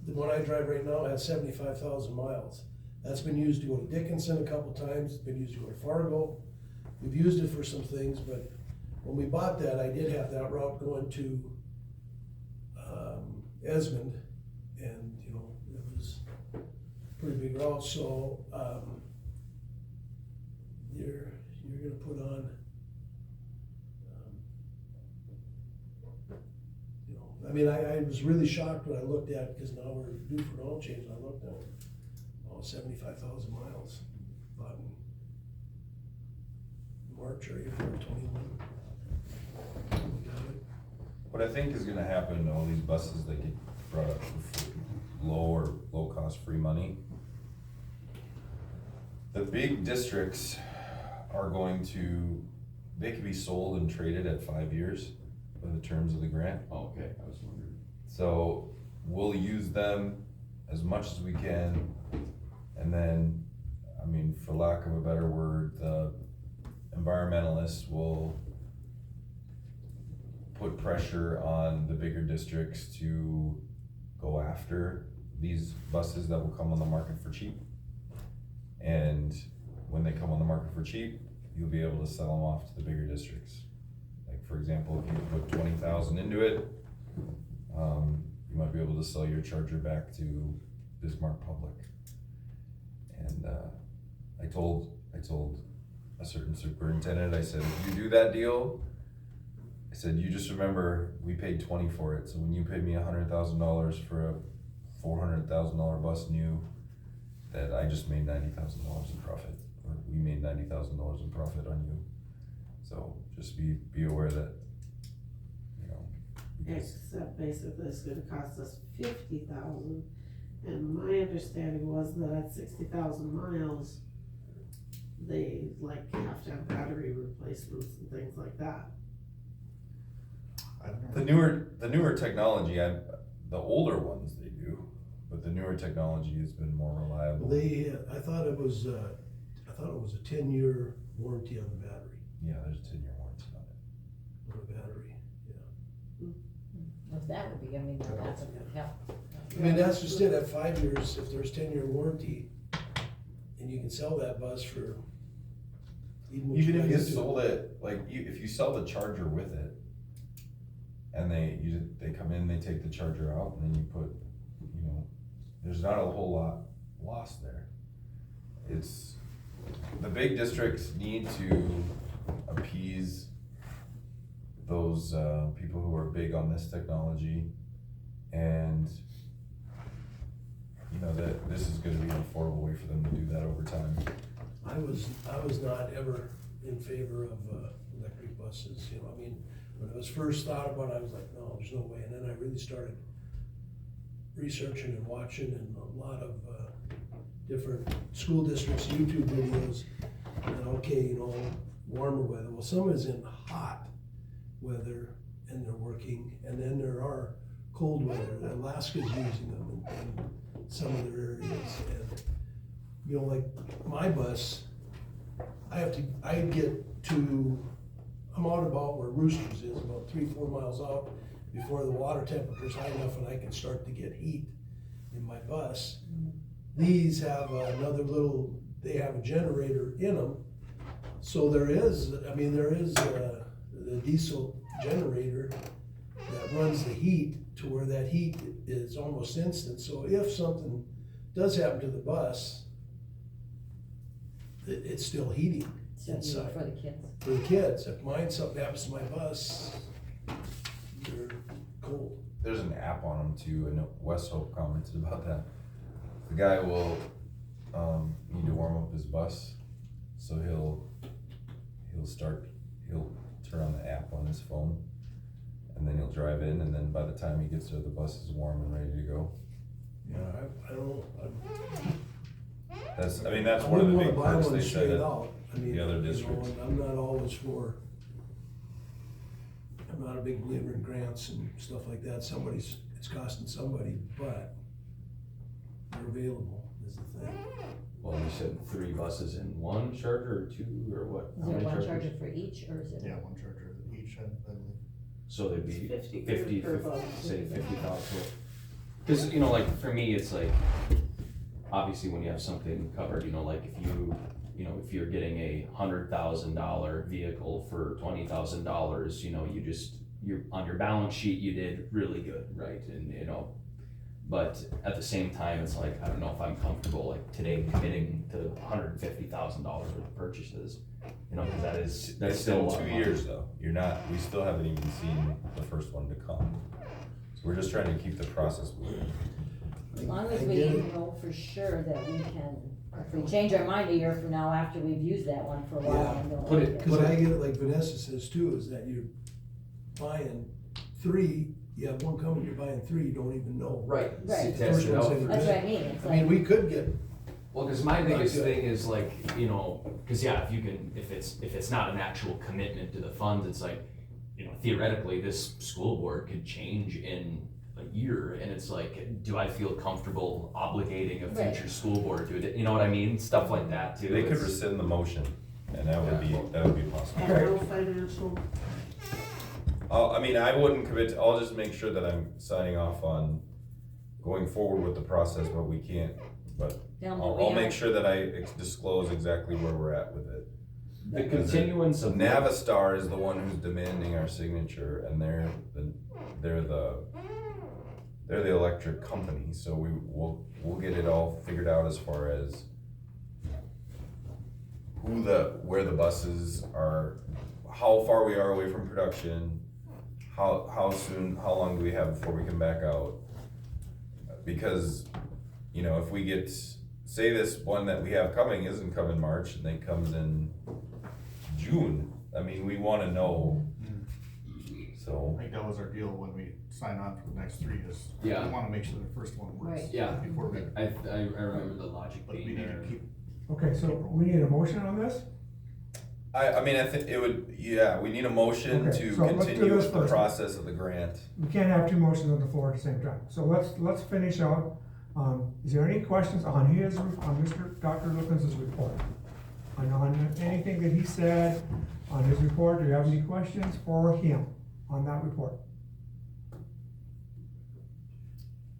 the one I drive right now has 75,000 miles. That's been used to go to Dickinson a couple times, it's been used to go to Fargo. We've used it for some things, but when we bought that, I did have that route going to, Esmond, and, it was a pretty big route, so, you're gonna put on, I was really shocked when I looked at, because now we're due for an oil change, and I looked at, 75,000 miles, about in March or April of 21. We got it. What I think is gonna happen, all these buses that get brought up for low cost free money, the big districts are going to they could be sold and traded at 5 years by the terms of the grant. Oh, okay, I was wondering. So we'll use them as much as we can, and then, I mean, for lack of a better word, the environmentalists will put pressure on the bigger districts to go after these buses that will come on the market for cheap. And when they come on the market for cheap, you'll be able to sell them off to the bigger districts. Like, for example, if you put 20,000 into it, you might be able to sell your Charger back to Bismarck Public. And I told a certain superintendent, I said, if you do that deal, I said, you just remember we paid 20 for it. So when you paid me $100,000 for a $400,000 bus new, that I just made $90,000 in profit, or we made $90,000 in profit on you. So just be aware that, you know, because Except basically it's gonna cost us 50,000, and my understanding was that at 60,000 miles, they like have to have battery replacements and things like that. I don't know. the newer technology, the older ones they do, but the newer technology has been more reliable. I thought it was a 10-year warranty on the battery, Yeah, there's a 10-year warranty on it. on the battery, yeah. If that would be, I mean, that would help. I mean, that's just it, at 5 years, if there's 10-year warranty, and you can sell that bus for what Even if you guys do. sold it, like, if you sell the Charger with it, and they come in, they take the Charger out, and then you put, you know, there's not a whole lot lost there. It's, the big districts need to appease those people who are big on this technology, and you know that this is gonna be an affordable way for them to do that over time. I was not ever in favor of electric buses, you know, I mean, when it was first thought about, I was like, no, there's no way, and then I really started researching and watching, and a lot of different school districts, YouTube videos, and okay, you know, warmer weather, well, some is in hot weather, and they're working, and then there are cold weather, Alaska's using them in some of their areas, and, you know, like, my bus, I'm out about where Roosters is, about 3-4 miles out, before the water temperature's high enough and I can start to get heat in my bus. These have they have a generator in them, so there is the diesel generator that runs the heat to where that heat is almost instant, so if something does happen to the bus, it's still heating So you need inside. for the kids. For the kids, if something happens to my bus, they're cold. There's an app on them too, and West Hope commented about that. The guy will need to warm up his bus, so he'll turn on the app on his phone, and then he'll drive in, and then by the time he gets there, the bus is warm and ready to go. Yeah, I don't know. That's one of I the wouldn't big wanna buy perks one they said straight that out. I mean, the other you know, districts. and I'm not always for, I'm not a big believer in grants and stuff like that. It's costing somebody, but they're available is the thing. Well, you said 3 buses in one Charger or 2 or what? Is How there many one chargers? charger for each, or is it? Yeah, one Charger each, I believe. So there'd be It's 50 50, per bus. say 50,000. Cause you know, like for me, it's like, obviously when you have something covered, you know, like if you're getting a $100,000 vehicle for $20,000, you know, you're on your balance sheet, you did really good, right? And you know, but at the same time, it's like, I don't know if I'm comfortable like today committing to $150,000 worth of purchases, you know, cause that's still a lot of 2 money. years though. We still haven't even seen the first one to come. So we're just trying to keep the process moving. As long as I we get it. know for sure that we can, if we change our mind a year from now after we've used that one for a while Yeah. and don't Put like it- Cause I get it, like Vanessa says too, is that you're buying 3, you have one coming, you're buying 3, you don't even know. Right, Right. test it out. That's That's what I mean, it's I mean, like, we could get Well, cause my biggest thing is like, you know, cause yeah, if it's not an actual commitment to the funds, it's like, you know, theoretically, this school board could change in a year, and it's like, do I feel comfortable obligating a Right. future school board to it, you know what I mean, stuff like that too. They could It's- rescind the motion, and that would be possible. And no financial, I mean, I wouldn't commit, I'll just make sure that I'm signing off on going forward with the process, but we can't, but Down the I'll make road. sure that I disclose exactly where we're at with it. The continuance of. Navistar is the one who's demanding our signature, and they're the electric company, so we'll get it all figured out as far as where the buses are, how far we are away from production, how soon, how long do we have before we can back out? Because, you know, if we get, say this one that we have coming isn't coming March, and it comes in June, I mean, we wanna know, so. I think that was our deal when we signed on for the next 3 is, Yeah. we wanna make sure the first one works. Right. Yeah. Before we, I remember the logic but we being need there. to keep, Okay, so we need a motion on this? I mean, I think it would, yeah, we need a motion Okay, to so let's do continue this with the first. process of the grant. We can't have two motions on the floor at the same time. So let's finish out. Is there any questions on Dr. Lukens' report? On anything that he said on his report? Do you have any questions for him on that report?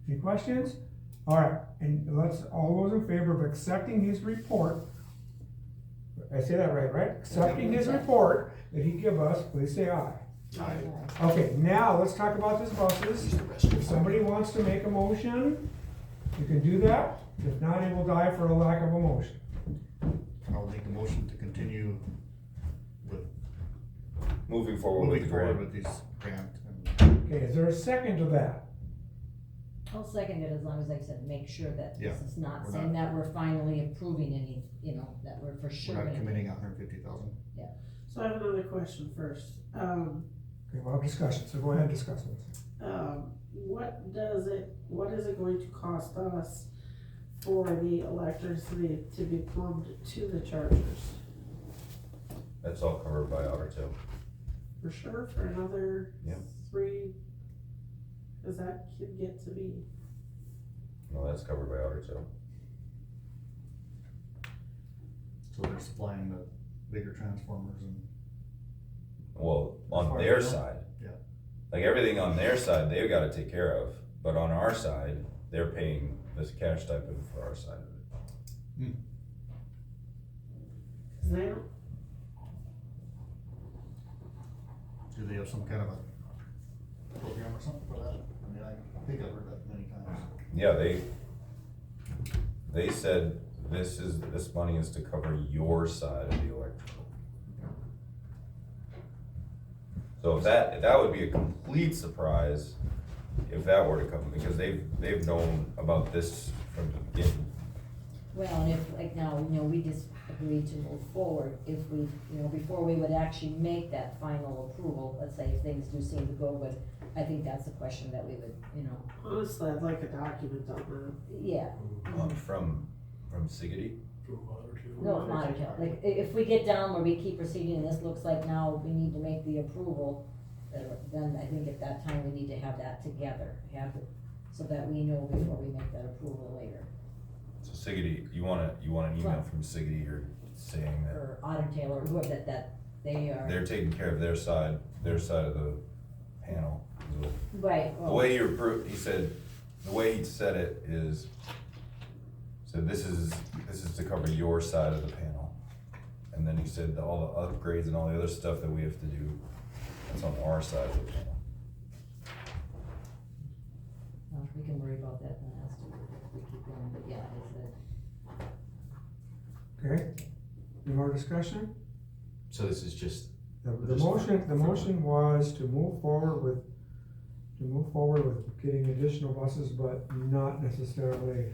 Any questions? All right, and all those in favor of accepting his report, I say that right? Accepting his report that he give us, please say aye. Okay, now let's talk about these buses. If somebody wants to make a motion, you can do that. If not, it will die for a lack of a motion. I'll make the motion to continue with, Moving forward with moving the forward grant. with this grant and, Okay, is there a second to that? I'll second it as long as I said, make sure that this Yeah, is not we're saying that we're finally approving any, you know, that we're for sure. we're not gonna- committing 150,000. so I have another question first. Okay, we'll have discussion, so go ahead and discuss this. What is it going to cost us for the electricity to be plumbed to the chargers? That's all covered by Otter Tail. For sure, for another Yep. 3, cause that could get to be, No, that's covered by Otter Tail. So they're supplying the bigger transformers and, Well, on far their as you know? side. Yeah. Like everything on their side, they've gotta take care of, but on our side, they're paying this cash stipend for our side of it. cause they don't, do they have some kind of a program or something for that? I mean, I think I've heard that many times. Yeah, they said this money is to cover your side of the electrical. So if that would be a complete surprise if that were to come, because they've known about this from the beginning. Well, and if, like now, you know, we just agreed to move forward, if we, you know, before we would actually make that final approval, let's say if things do seem to go good, I think that's the question that we would, you know, honestly, I'd like a document on that. yeah. From Siggety. No, it's not, like, if we get down where we keep proceeding and this looks like now we need to make the approval, then I think at that time we need to have that together, so that we know before we make that approval later. So Siggety, you want an email from Siggety or saying that Or Otter Tail, or whoever that they are. they're taking care of their side of the panel. So Right, the well, way he said, the way he said it is, so this is to cover your side of the panel. And then he said all the upgrades and all the other stuff that we have to do, that's on our side of the panel. well, we can worry about that when we keep going, but yeah, I said, Okay? Any more discussion? So this is just, The motion was to move forward with getting additional buses, but not necessarily,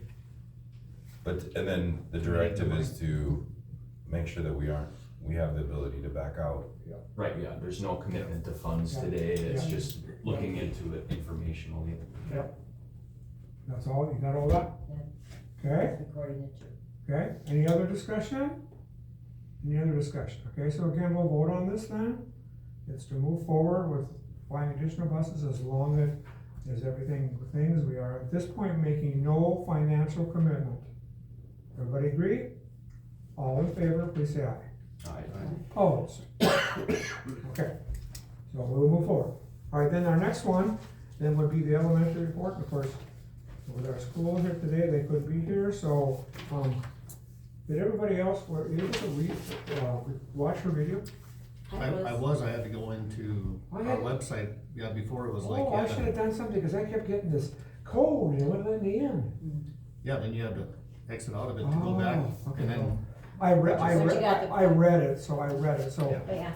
And then the directive is to make sure that we have the ability to back out. right, yeah, there's no commitment to funds Yeah. today, it's Yeah. just looking into it informationally. that's all, you got all that? Okay? recording it too. Okay, any other discussion? Any other discussion? Okay, so again, we'll vote on this then. It's to move forward with flying additional buses as long as everything, things, we are at this point making no financial commitment. Everybody agree? All in favor, please say aye. Aye. Opposed? Okay, so we'll move forward. All right, then our next one, then would be the elementary report. Of course, with our school here today, they couldn't be here, so, did everybody else, were able to read, watch her video? I had to go into Oh, our yeah. website, yeah, before it was like. Oh, I should have done something, cause I kept getting this code and it wouldn't let me in. Yeah, then you have to exit out of it to go back, Oh, okay. and then, I read it, so, Yeah. But yeah,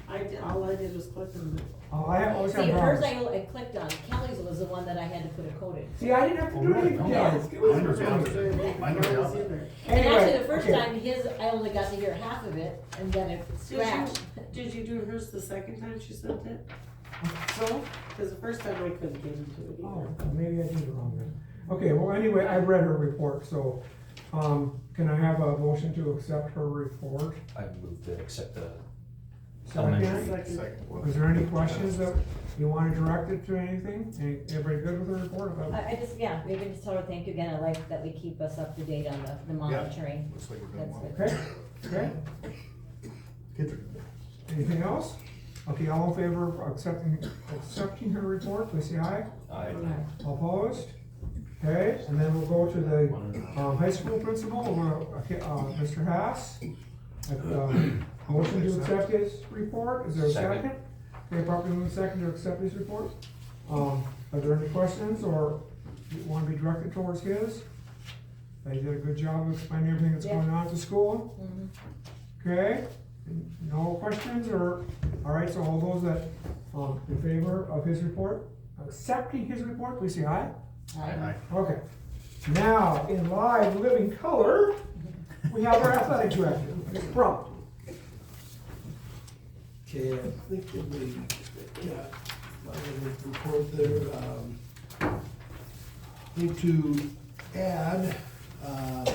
I did, all I did was click on it. I always have see, hers problems. I clicked on, Kelly's was the one that I had to put a code in. See, I didn't have to do anything, guys. It was- Mine was the opposite. Mine was the opposite. And Anyway, actually, the first okay. time, his, I only got to hear half of it, and then it scratched. Did you do hers the second time she sent it? So, Cause the first time I couldn't get into it oh, either. maybe I did it wrong then. Okay, well, anyway, I read her report, so, can I have a motion to accept her report? I move to accept the Second? elementary. second one. Is there any questions that you want to direct it to anything? Everybody good with the report? I just, yeah, we can just tell her thank you again, I like that we keep us up to date on the monitoring. Looks like we're doing That's well. good. Okay, Kids are good. anything else? Okay, all in favor of accepting her report, please say aye. Aye. All opposed? Okay, and then we'll go to the, high school principal, Mr. Haas. Motion to accept his report, is there a second? Second. Okay, properly moved second to accept his report. Are there any questions, or you want to be directed towards his? They did a good job of explaining everything that's going on at the school. Mhm. Okay, no questions, or, all right, so all those that, in favor of his report, accepting his report, please say aye. Aye. Okay, now, in live living color, we have our athletic director, Mr. Brump. Okay, I think that we, yeah, my little report there, need to add, I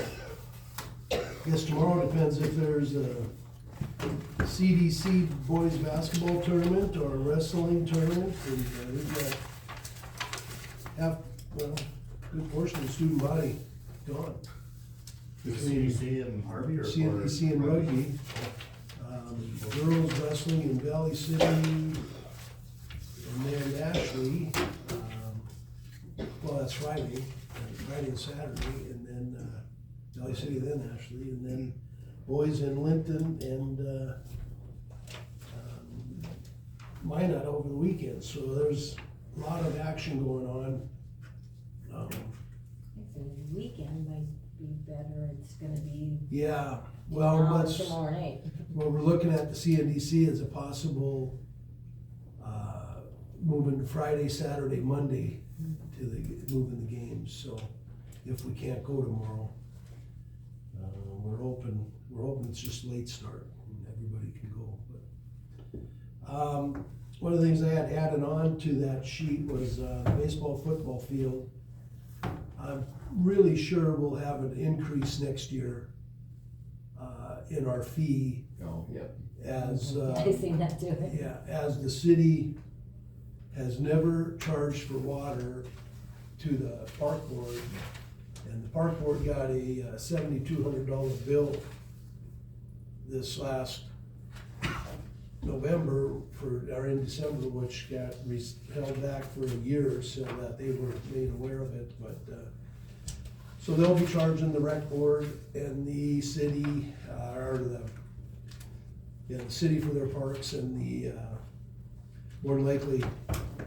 guess tomorrow depends if there's a CDC boys basketball tournament or a wrestling tournament, and we've got good portion of the student body gone. Is CDC and Harvey or? CDC and rugby, girls wrestling in Valley City, and then Ashley, well, that's Friday and Saturday, and then, Valley City, then Ashley, and then boys in Linton and, Minot over the weekend, so there's a lot of action going on. I think the weekend might be better, it's gonna be Yeah, well, tomorrow, let's. tomorrow night. Well, we're looking at the CNDC as a possible, moving Friday, Saturday, Monday to moving the games, so if we can't go tomorrow, we're hoping it's just late start and everybody can go, but. One of the things I had added on to that sheet was, the baseball, football field. I'm really sure we'll have an increase next year, in our fee Oh, yep. as, I seen that too. yeah, as the city has never charged for water to the park board. And the park board got a $7,200 bill this last November or in December, which got held back for a year so that they were made aware of it, but, so they'll be charging the rec board and the city, or the city for their parks, and the, more than likely,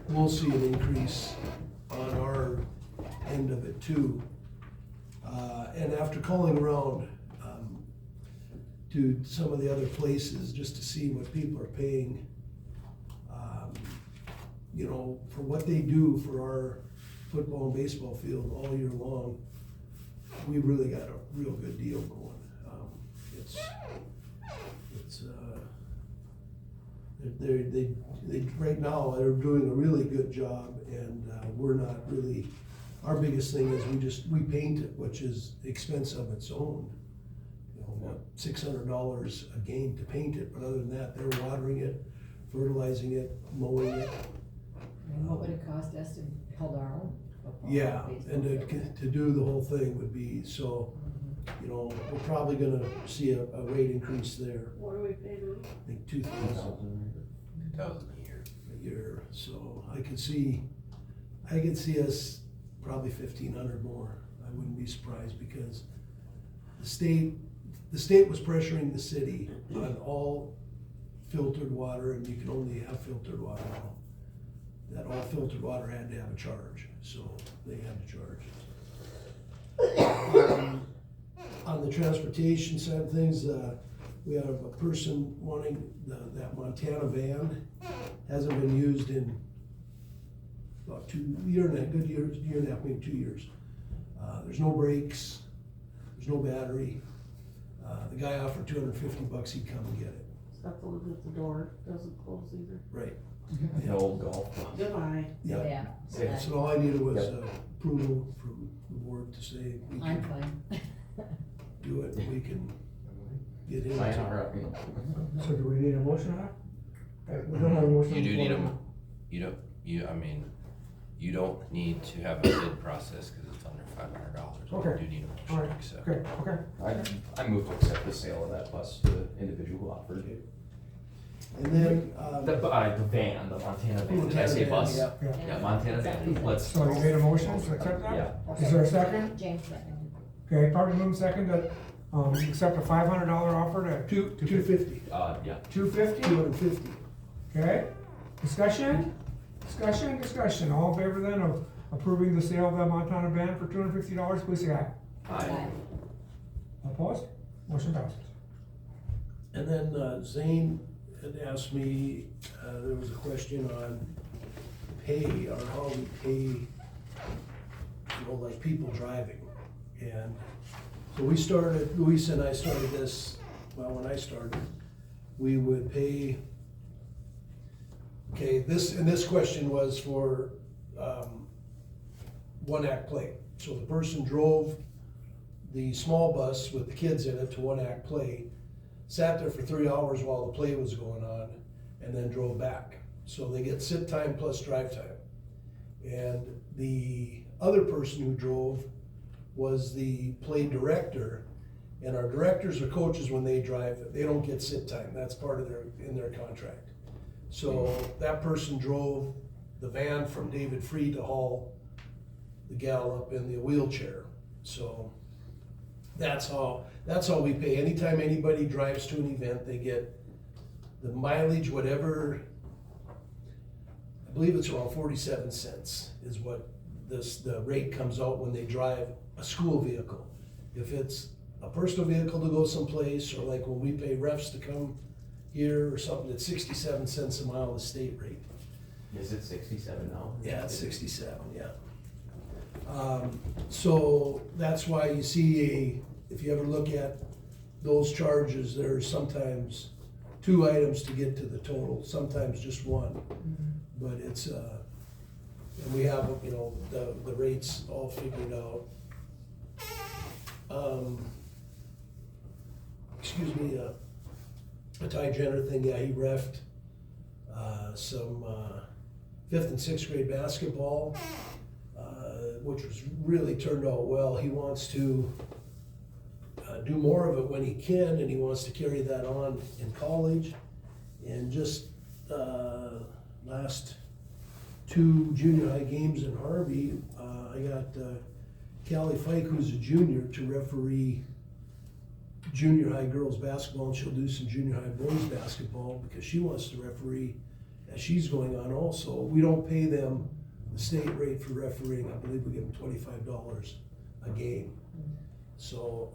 we'll see an increase on our end of it too. And after calling around, to some of the other places, just to see what people are paying, you know, for what they do for our football and baseball field all year long, we really got a real good deal going. They right now, they're doing a really good job, and we're not really our biggest thing is we paint it, which is expense of its own. You know, what, $600 a game to paint it, but other than that, they're watering it, fertilizing it, mowing it. And what would it cost us to hold our own football? Yeah, baseball and field? to do the whole thing would be, so, you know, we're probably gonna see a rate increase there, What do we pay them? I think 2,000 2,000 a year. a year, so I could see us probably 1,500 more. I wouldn't be surprised because the state was pressuring the city on all filtered water, and you can only have filtered water now. That all filtered water had to have a charge, so they had to charge. On the transportation side of things, we have a person wanting that Montana van. Hasn't been used in about year and a half, maybe 2 years. There's no brakes, there's no battery. The guy offered $250, he'd come and get it. It's got the lid at the door, doesn't close either. Right. The old golf. Goodbye. Yeah. Yeah, so all I needed was approval from the board to say we I'm can fine. do it, we can get in. Sign our, So do we need a motion on that? We don't have a motion. You do need for- you don't need to have a bid process because it's under $500. But Okay. You do need a motion Alright. to accept. Okay, okay. I move to accept the sale of that bus to the individual who offered it. And then, The van, the Montana van, did I say bus? Yeah. Yeah, Montana van, let's. So you made a motion to accept that? Yeah. Is there a second? James second. Okay, probably move second to, accept a $500 offer to $250, Yeah. $250? $250. Okay, discussion? Discussion, all in favor then of approving the sale of the Montana van for $250, please say aye. Aye. Opposed? Motion passes. And then Zane had asked me, there was a question on pay, or how we pay, you know, like people driving. And so Luis and I started this, well, when I started, we would pay, okay, this question was for one act play. So the person drove the small bus with the kids in it to one act play, sat there for 3 hours while the play was going on, and then drove back. So they get sit time plus drive time. And the other person who drove was the play director, and our directors or coaches, when they drive, they don't get sit time. That's part of their contract. So that person drove the van from David Free to haul the gal up in the wheelchair. So that's how we pay. Anytime anybody drives to an event, they get the mileage, whatever, I believe it's around 47 cents is what the rate comes out when they drive a school vehicle. If it's a personal vehicle to go someplace, or like when we pay refs to come here or something, it's 67 cents a mile, the state rate. Is it 67 now? Yeah, it's 67, yeah. So that's why you see if you ever look at those charges, there's sometimes 2 items to get to the total, sometimes just one. But it's, and we have, you know, the rates all figured out. Excuse me, a Ty Jenner thing, yeah, he reffed some 5th and 6th grade basketball, which was really turned out well. He wants to do more of it when he can, and he wants to carry that on in college. And just last 2 junior high games in Harvey, I got Callie Fike, who's a junior, to referee junior high girls basketball, and she'll do some junior high boys basketball because she wants to referee as she's going on also. We don't pay them the state rate for refereeing. I believe we give them $25 a game. So,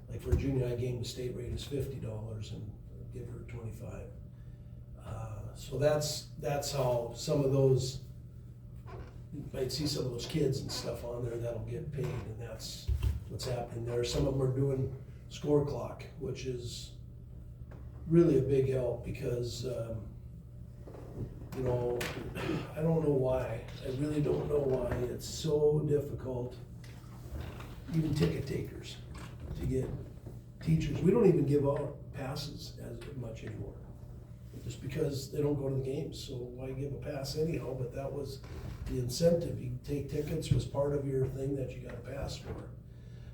like for a junior high game, the state rate is $50 and give her 25. So that's how some of those, you might see some of those kids and stuff on there that'll get paid, and that's what's happening there. Some of them are doing score clock, which is really a big help because you know, I don't know why, I really don't know why it's so difficult, even ticket takers, to get teachers. We don't even give out passes as much anymore, just because they don't go to the games, so why give a pass anyhow? But that was the incentive, you take tickets was part of your thing that you got a pass for.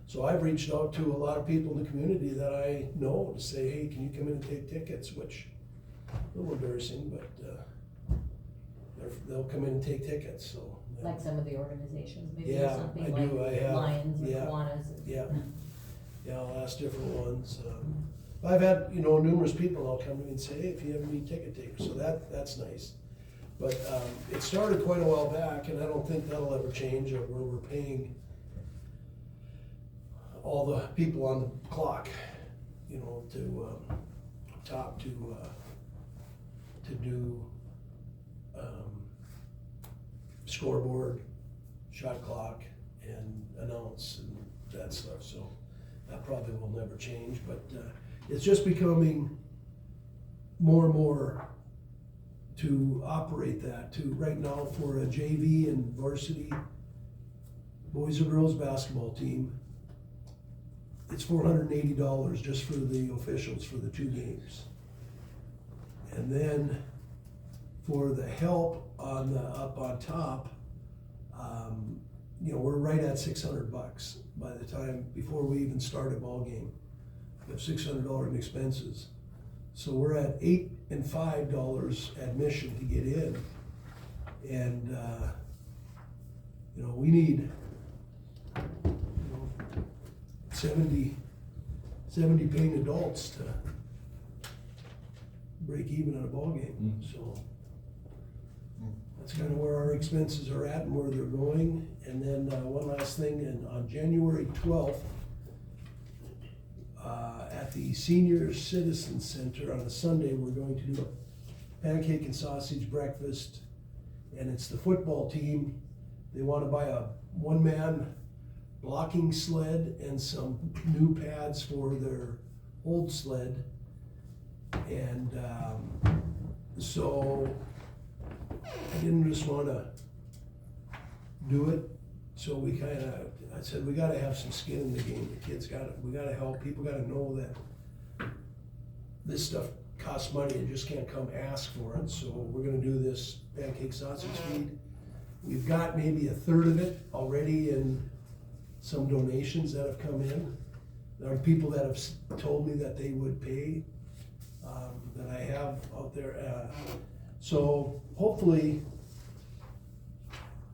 So I've reached out to a lot of people in the community that I know to say, hey, can you come in and take tickets, which, a little embarrassing, but, they'll come in and take tickets, so. Like some of the organizations, maybe Yeah, something I do, I like have, Lions and yeah, Kiwanis. and- yeah. Yeah, I'll ask different ones. I've had, you know, numerous people all come to me and say, hey, if you have any ticket takers, so that's nice. But, it started quite a while back, and I don't think that'll ever change, of where we're paying all the people on the clock, you know, to, top to do, scoreboard, shot clock, and announce and that stuff, so that probably will never change, but, it's just becoming more and more to operate that, to right now for a JV and varsity boys or girls basketball team, it's $480 just for the officials for the 2 games. And then for the help on the, up on top, you know, we're right at $600 by the time, before we even start a ball game. We have $600 in expenses. So we're at $8 and $5 admission to get in. And, you know, we need, you know, 70 paying adults to break even on a ball game, so. That's kind of where our expenses are at and where they're going. And then, one last thing, and on January 12th, at the Senior Citizen Center on a Sunday, we're going to do a pancake and sausage breakfast. And it's the football team. They want to buy a 1-man blocking sled and some new pads for their old sled. And so I didn't just want to do it. So we I said, we gotta have some skin in the game. The kids we gotta help. People gotta know that this stuff costs money and just can't come ask for it. So we're gonna do this pancake sausage feed. We've got maybe a third of it already in some donations that have come in. There are people that have told me that they would pay, that I have out there. So hopefully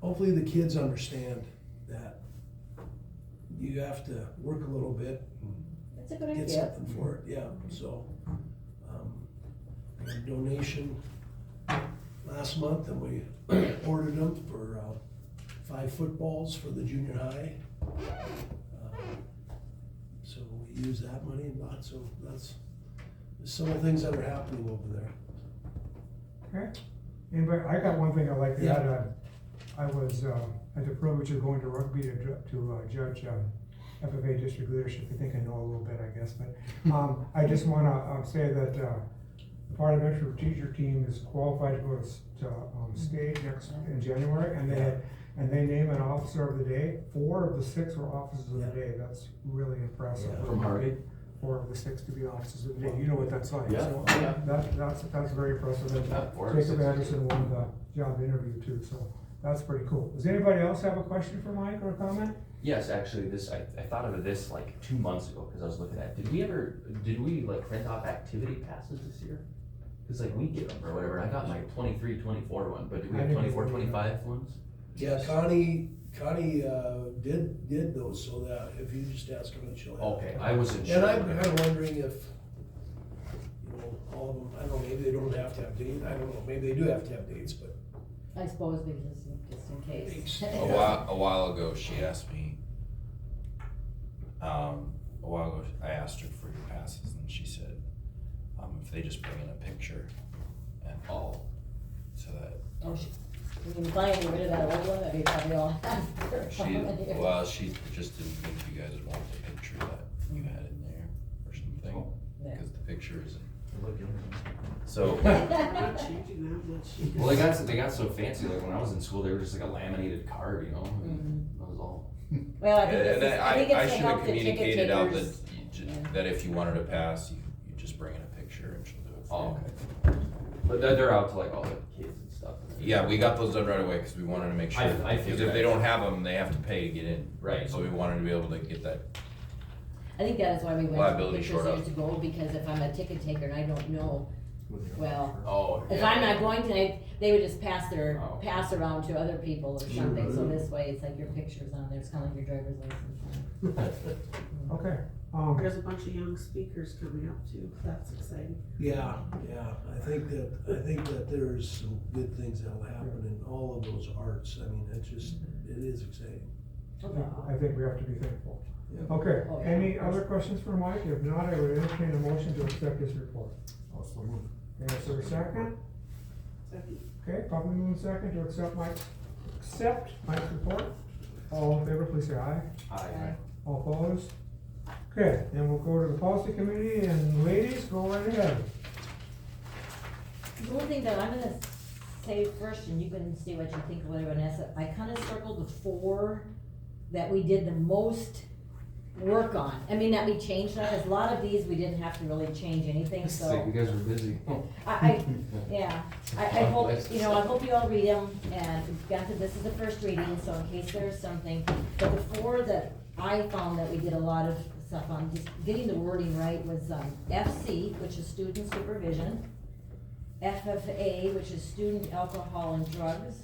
the kids understand that you have to work a little bit, That's a good get idea. something for it, yeah, so. A donation last month, and we ordered them for 5 footballs for the junior high. So we use that money and bought, so that's some of the things that are happening over there. Okay. Anybody, I got one thing I'd like to Yeah. add. I was had the privilege of going to rugby to judge FFA district leadership. I think I know a little bit, I guess, but I just want to say that the parliamentary teacher team is qualified to go to state in January, and they name an officer of the day. 4 of the 6 were officers of the day. That's really impressive. Yeah. From Harvey? 4 of the 6 to be officers of the day. You know what that's like. Yeah. So Yeah. that's very impressive. And Yeah, 4 of the Jacob 6. Anderson won the job interview too, so that's pretty cool. Does anybody else have a question for Mike or a comment? Yes, actually, I thought of this like 2 months ago, cause I was looking at, did we like print off activity passes this year? Cause like we get them or whatever, I got my 23, 24 one, but do we I have didn't 24, either. 25 ones? Yeah, Connie did those, so that if you just ask her, she'll have. Okay, I wasn't sure. And I'm kind of wondering if, you know, all of them, I don't know, maybe they don't have to have dates, I don't know, maybe they do have to have dates, but. I suppose maybe just in case. A while ago, she asked me, a while ago, I asked her for your passes, and she said, if they just bring in a picture and all, so that Oh, we can finally get rid of that old one that we probably all have. she just didn't think you guys would want the picture that you had in there or something, Yeah. because the picture is Look at So, We're not changing that much. Well, they got so fancy, like when I was in school, they were just like a laminated card, you know, and that was all. Well, I think and this is, then I think I it's to should have help the ticket communicated out that, takers. Yeah. that if you wanted to pass, you just bring in a picture and she'll do it. Oh, okay. But they're out to like all the kids and stuff. Yeah, we got those done right away, cause we wanted to make sure, I because figured if they that. don't have them, they have to pay to get in. Right. So we wanted to be able to get that. I think that is why we went to Liability pictures short up. years ago, because if I'm a ticket taker and I don't know, well, Oh. if yeah. I'm not going to, they would just pass their, Oh. pass around to other people or something, so this way, it's like your picture's on there, it's kinda like your driver's license. Okay, There's a bunch of young speakers coming up too, that's exciting. Yeah, I think that there's some good things that'll happen in all of those arts. I mean, it is exciting. I think we have to be thankful. Yeah. Okay, Oh, yeah, any of course. other questions for Mike? If not, I would entertain a motion to accept his report. Also move. Okay, is there a second? Second. Okay, probably moving second to accept Mike's report. All in favor, please say aye. Aye. All opposed? Okay, then we'll go to the policy committee, and ladies, go right ahead. The only thing that I'm gonna say first, and you can see what you think of whatever, Vanessa, I kinda circled the 4 that we did the most work on. I mean, that we changed on, as a lot of these, we didn't have to really change anything, It's so. like you guys were busy. Yeah, I hope, I hope you all read them, and granted, this is the first reading, so in case there's something, but the 4 that I found that we did a lot of stuff on, just getting the wording right, was, FC, which is student supervision, FFA, which is student alcohol and drugs,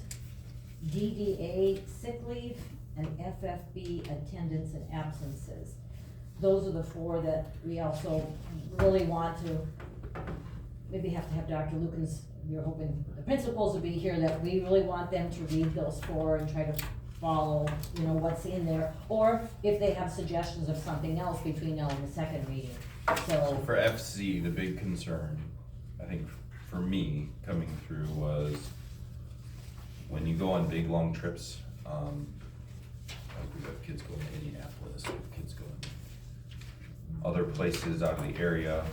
DDA, sick leave, and FFB, attendance and absences. Those are the 4 that we also really want to, maybe have to have Dr. Lukens, we're hoping the principals will be here, that we really want them to read those 4 and try to follow, what's in there, or if they have suggestions of something else between now and the second reading, so. For FC, the big concern, I think for me, coming through was when you go on big, long trips, like we have kids going to Indianapolis, we have kids going other places out of the area,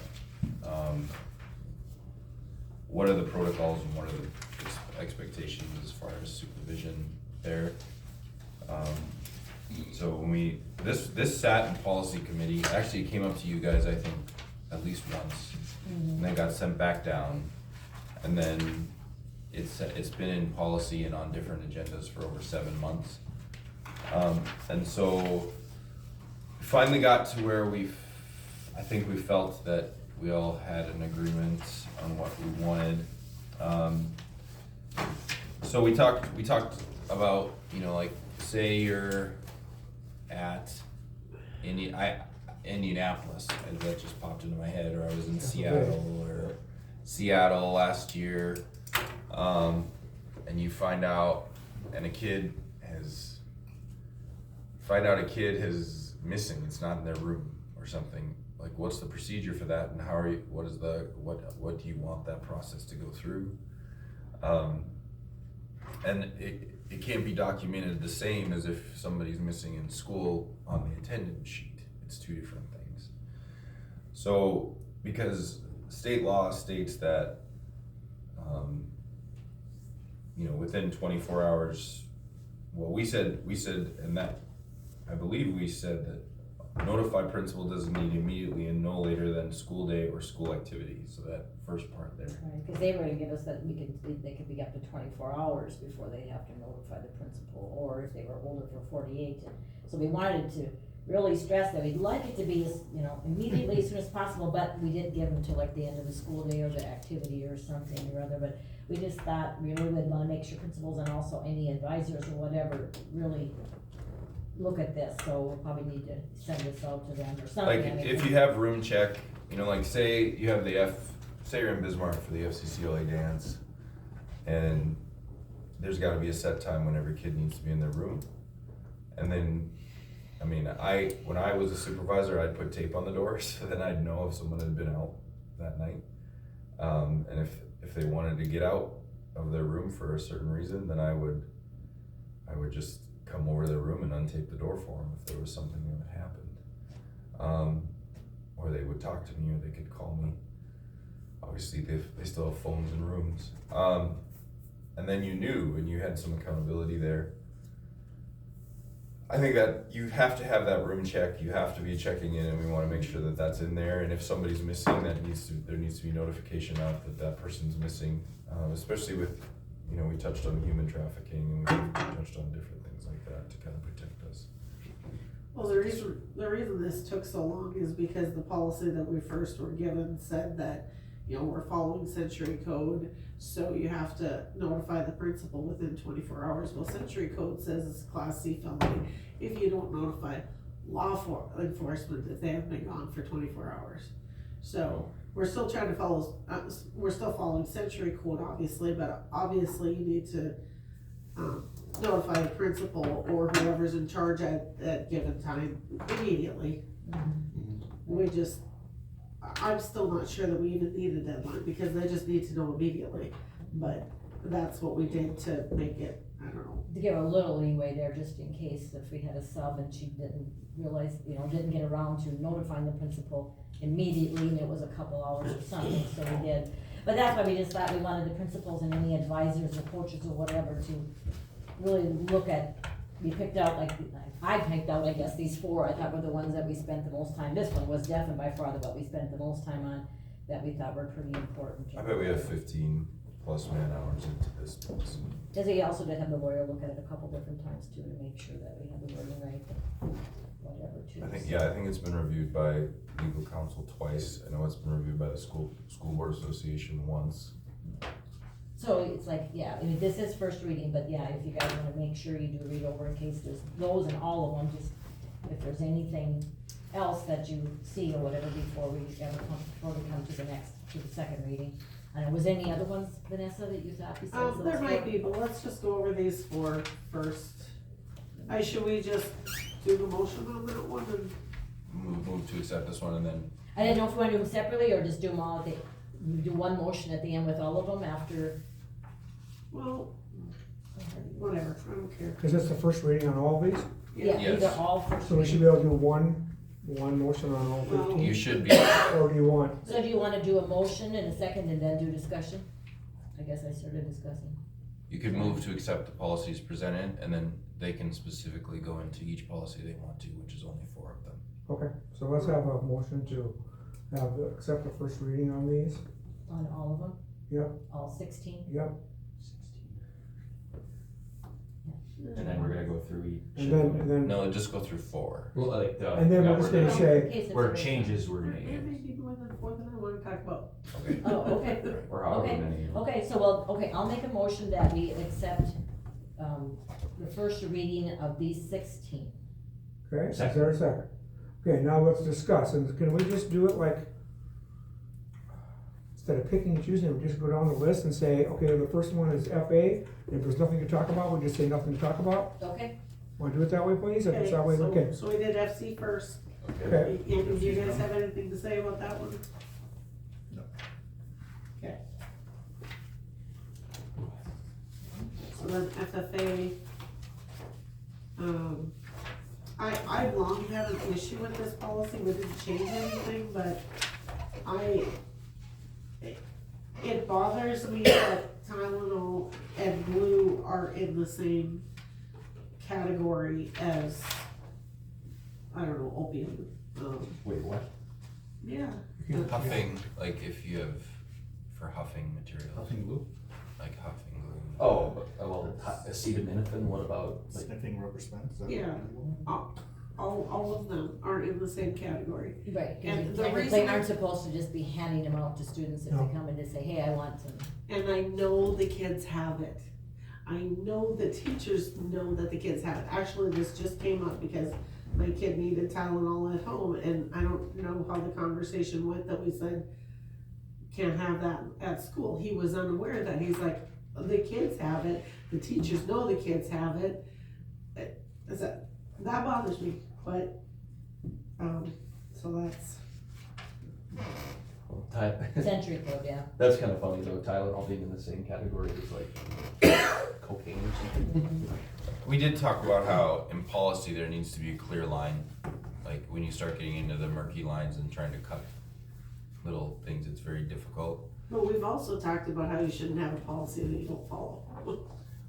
what are the protocols and what are the expectations as far as supervision there? So when this sat in policy committee, actually it came up to you guys, I think, at least once, and then got sent back down, and then it's been in policy and on different agendas for over 7 months. And so finally got to where I think we felt that we all had an agreement on what we wanted. So we talked about, like, say you're at Indianapolis, and that just popped into my head, or I was in Seattle last year, and you find out, and a kid has missing, it's not in their room or something. Like, what's the procedure for that, and what do you want that process to go through? And it can't be documented the same as if somebody's missing in school on the attendance sheet. It's 2 different things. So, because state law states that, within 24 hours, well, we said, and that, I believe we said that notify principal designate immediately and no later than school day or school activity, so that first part there. Right, cause they were gonna give us that, they could be up to 24 hours before they have to notify the principal, or if they were older for 48. So we wanted to really stress that we'd like it to be, immediately as soon as possible, but we did give them till like the end of the school day or the activity or something or other, but we just thought we really would wanna make sure principals and also any advisors or whatever really look at this, so we'll probably need to send this out to them or something. Like, I mean, if you have room check, like, say you have say you're in Bismarck for the FCCLA dance, and there's gotta be a set time when every kid needs to be in their room. And then, when I was a supervisor, I'd put tape on the doors, so then I'd know if someone had been out that night. And if they wanted to get out of their room for a certain reason, then I would just come over to their room and untape the door for them if there was something that had happened. Or they would talk to me, or they could call me. obviously they still have phones in rooms. And then you knew, and you had some accountability there. I think that you have to have that room check, you have to be checking in, and we wanna make sure that that's in there, and if somebody's missing, there needs to be notification out that that person's missing, especially with, you know, we touched on human trafficking, and we touched on different things like that to kind of protect us. Well, the reason this took so long is because the policy that we first were given said that, you know, we're following century code, so you have to notify the principal within 24 hours. Well, century code says it's a class C felony if you don't notify law enforcement if they have been gone for 24 hours. So we're still trying to follow, we're still following century code obviously, but obviously you need to notify the principal or whoever's in charge at given time immediately. I'm still not sure that we even need a deadline because they just need to know immediately, but that's what we did to make it, I don't know. To give a little leeway there, just in case if we had a sub and she didn't realize, you know, didn't get around to notifying the principal immediately, and it was a couple hours or something, so we did. But that's why we just thought we wanted the principals and any advisors or coaches or whatever to really look at, we picked out, like, I picked out, I guess, these four, I thought were the ones that we spent the most time. This one was definitely by far what we spent the most time on, that we thought were pretty important. I bet we have 15 plus man hours into this policy. Cause we also did have the lawyer look at it a couple different times too, to make sure that we had the wording right, whatever too. I think it's been reviewed by legal counsel twice. I know it's been reviewed by the school board association once. So it's like, yeah, I mean, this is first reading, but yeah, if you guys wanna make sure you do read over in case there's those and all of them, just if there's anything else that you see or whatever before we come to the second reading. And was any other ones, Vanessa, that you thought besides those There might four? be, but let's just go over these four first. Should we just do the motion on that one and? Move to accept this one and then. I didn't know if we wanna do them separately or just do them all you do one motion at the end with all of them after. Well, whatever, I don't care. Is this the first reading on all of these? Yeah, Yes. these are all first So we should reading. be able to do one motion on all Well, 15? You should be, Or do you want? So do you wanna do a motion and a second and then do discussion? I guess I started discussing. you could move to accept the policies presented, and then they can specifically go into each policy they want to, which is only 4 of them. Okay, so let's have a motion to accept the first reading on these. On all of them? Yep. All 16? Yep, 16. And then we're gonna go through each. and then, No, just go through 4. Well, like the. And then we're just gonna say- In case it's Where a- changes were There may made, be more than four that I wanna talk about. Okay. Oh, okay. or however Okay. many. Okay, so I'll make a motion that we accept, the first reading of these 16. okay, is there a second? Okay, now let's discuss, and can we just do it like, instead of picking and choosing, we just go down the list and say, okay, the first one is FA, and if there's nothing to talk about, we just say nothing to talk about? Okay? Wanna do it that way, please? If it's that way, okay. So we did FC first. Okay, Do you guys have anything to say about that one? No. Okay. So then FFA, I long had an issue with this policy, we didn't change anything, but it bothers me that Tylenol and blue are in the same category as, I don't know, opium, Wait, what? yeah. Huffing, like if you have, for huffing materials. Huffing glue? Like huffing glue. Oh, well, acetaminophen, what about, like, Sniffing rubber spent, is that? Yeah. All of them are in the same category. Right, And cause the they reason aren't I- supposed to just be handing them out to students if No. they come in to say, hey, I want some. And I know the kids have it. I know the teachers know that the kids have it. Actually, this just came up because my kid needed Tylenol at home, and I don't know how the conversation went that we said, can't have that at school. He was unaware that, he's like, the kids have it, the teachers know the kids have it. That bothers me, but, so that's, Century code, yeah. That's kind of funny though, Tylenol being in the same category as like cocaine or something. We did talk about how in policy there needs to be a clear line, like when you start getting into the murky lines and trying to cut little things, it's very difficult. But we've also talked about how you shouldn't have a policy that you don't follow.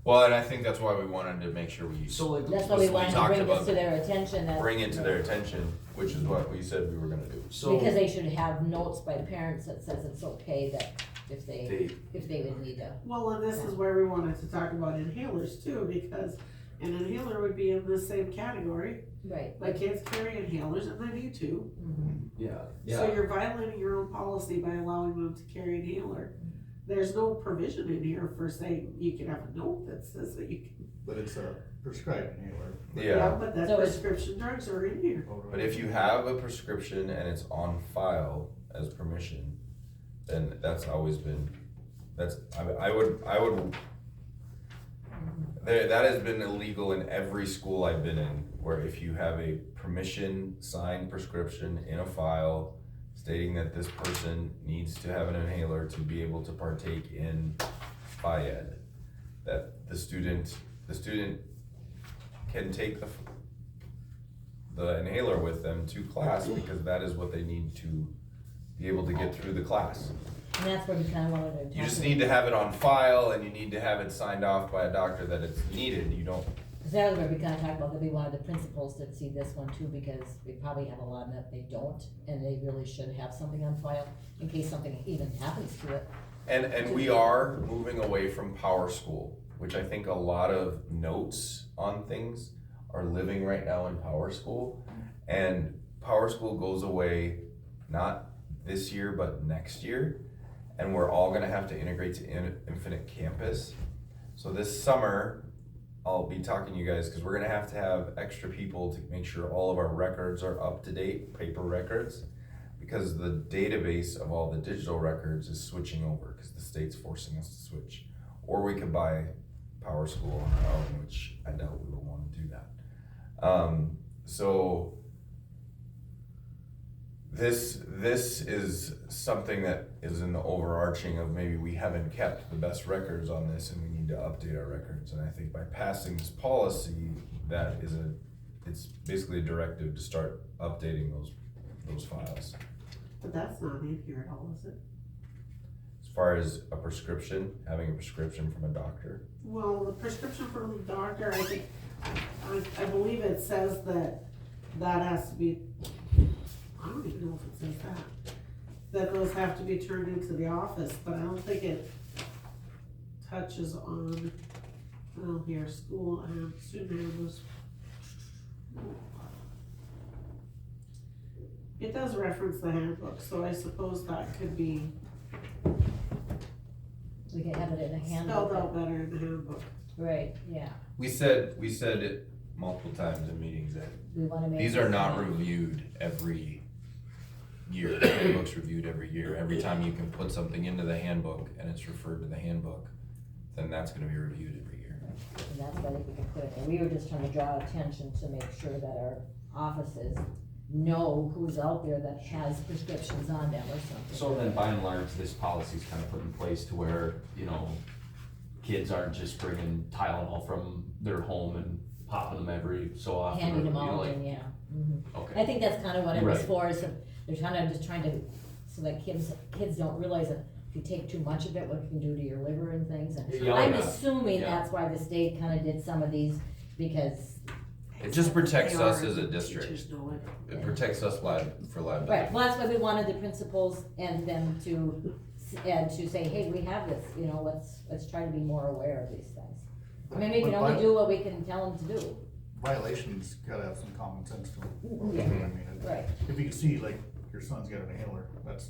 Well, and I think that's why we wanted to make sure we. So like, That's why we wanted to talked bring about this to their attention that. Bring it to their attention, which is what we said we were gonna do. so. Because they should have notes by parents that says it's okay that if they would need to. Well, and this is where we wanted to talk about inhalers too, because an inhaler would be in the same category. Right. My kids carry inhalers and they do too. Yeah, So you're violating your own policy by allowing them to carry an inhaler. There's no provision in here for saying you can have a note that says that you can. But it's a prescribed inhaler. Yeah, But that So it's- prescription drugs are in here. but if you have a prescription and it's on file as permission, then that's always been, I would, that has been illegal in every school I've been in, where if you have a permission signed prescription in a file stating that this person needs to have an inhaler to be able to partake in FIED, that the student can take the inhaler with them to class because that is what they need to be able to get through the class. And that's where we kinda wanted to. You just need to have it on file and you need to have it signed off by a doctor that it's needed. You don't, Cause that was where we kinda talked about that we wanted the principals to see this one too, because we probably have a lot that they don't, and they really should have something on file in case something even happens to it. and we are moving away from Power School, which I think a lot of notes on things are living right now in Power School. And Power School goes away not this year, but next year. And we're all gonna have to integrate to Infinite Campus. So this summer, I'll be talking to you guys, cause we're gonna have to have extra people to make sure all of our records are up to date, paper records. Because the database of all the digital records is switching over, cause the state's forcing us to switch. Or we could buy Power School on our own, which I doubt we will wanna do that. So this is something that is in the overarching of maybe we haven't kept the best records on this and we need to update our records. And I think by passing this policy, it's basically a directive to start updating those files. But that's not in here at all, is it? As far as a prescription, having a prescription from a doctor. Well, the prescription from the doctor, I think, I believe it says that has to be, I don't even know if it says that those have to be turned into the office, but I don't think it touches on, well, here, school and student handbooks. It does reference the handbook, so I suppose that could be We can have it in a spelled handbook. out better in the handbook. Right, yeah, We said it multiple times in meetings that we wanna make. these are this not happen. reviewed every year. The handbook's reviewed every year. Every time you can put something into the handbook and it's referred to the handbook, then that's gonna be reviewed every year. And that's why I think we can put it, and we were just trying to draw attention to make sure that our offices know who's out there that has prescriptions on them or something. So then by and large, this policy's kind of put in place to where, you know, kids aren't just bringing Tylenol from their home and popping them every so often. Handing them you know, out, like- and yeah. Mhm. Okay. I think that's kind of what it was Right. for, is that they're kind of just trying to, so that kids don't realize that if you take too much of it, what it can do to your liver and things, and Yeah, I'm yeah. assuming Yeah. that's why the state kind of did some of these, because, It just protects They us are, as a and district. teachers know it. It protects us for liability. right, well, that's why we wanted the principals and them to say, hey, we have this, you know, let's try to be more aware of these things. I mean, we can But only do what we can tell them to do. Violations gotta have some common sense to them. Yeah. I mean, Right. if you can see, like, your son's got an inhaler, it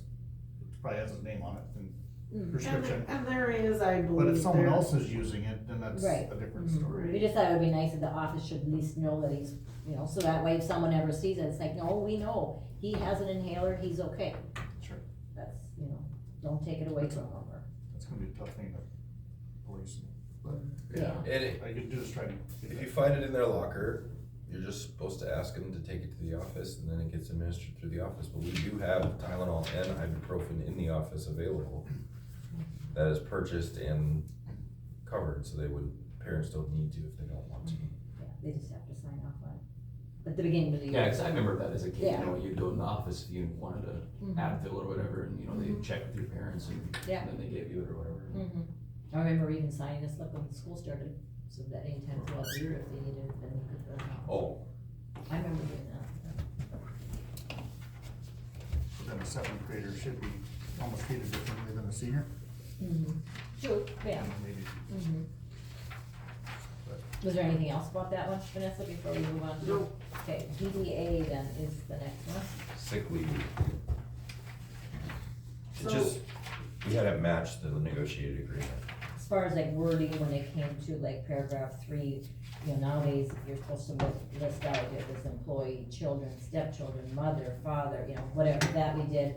probably has his name on it, and Mhm. prescription. And there is, I believe. But if someone there- else is using it, then that's Right. a different Mhm. story. We just thought it would be nice if the office should at least know that he's, you know, so that way if someone ever sees it, it's like, no, we know, he has an inhaler, he's okay. Sure. That's, you know, don't take it away from him, or, That's gonna be a tough thing to police, but yeah. And I could just try to. if you find it in their locker, you're just supposed to ask them to take it to the office and then it gets administered through the office. But we do have Tylenol and ibuprofen in the office available that is purchased and covered, so parents don't need to if they don't want to. Yeah, they just have to sign off on it. at the beginning of the year. Yeah, cause I remember that as a kid, Yeah. you know, you'd go in the office if you wanted a Mhm. Advil or whatever, and, you know, they'd check with your parents and Yeah. then they gave you it or whatever. Mhm. I remember even signing a slip when school started, so that anytime throughout the year, if they needed it, then you could fill it out. Oh, I remember doing that. Then a seventh grader should be almost treated differently than a senior. True, yeah. Maybe. Mhm. Was there anything else about that one, Vanessa, before we move on to? Nope. Okay, DDA then is the next one. sick leave. It So- just, we had it match the negotiated agreement. As far as like wording, when it came to like paragraph 3, you know, nowadays, you're supposed to list out if it was employee, children, stepchildren, mother, father, you know, whatever, that we did.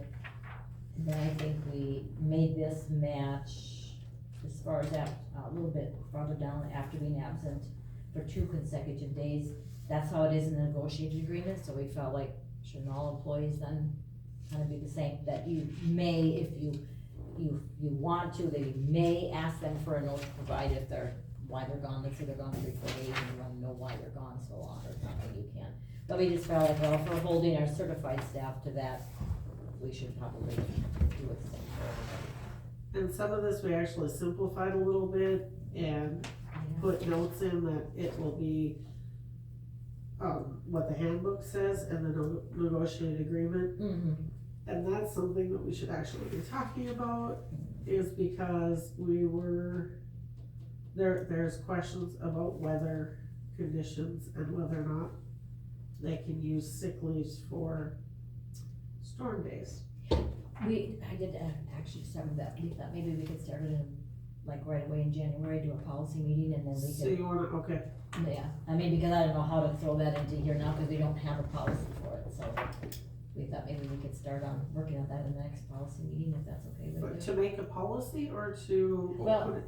And then I think we made this match as far as that, a little bit farther down, after being absent for 2 consecutive days. That's how it is in the negotiated agreement, so we felt like, shouldn't all employees then kind of be the same, that you may, if you want to, that you may ask them for a note to provide if they're, why they're gone, let's say they're gone 3-4 days, and you wanna know why they're gone so long, or something, you can. But we just felt like, well, if we're holding our certified staff to that, we should probably do it the same for everybody. And some of this we actually simplified a little bit and put notes in that it will be what the handbook says and the negotiated agreement. Mhm. And that's something that we should actually be talking about, is because there's questions about weather conditions and whether or not they can use sick leaves for storm days. I did actually start with that, we thought maybe we could start it in, like, right away in January, do a policy meeting, and then we So could, you wanna, okay, yeah, I mean, because I don't know how to throw that into here now, cause we don't have a policy for it, so we thought maybe we could start on, working on that in the next policy meeting, if that's okay but with to make a policy or to Well- put it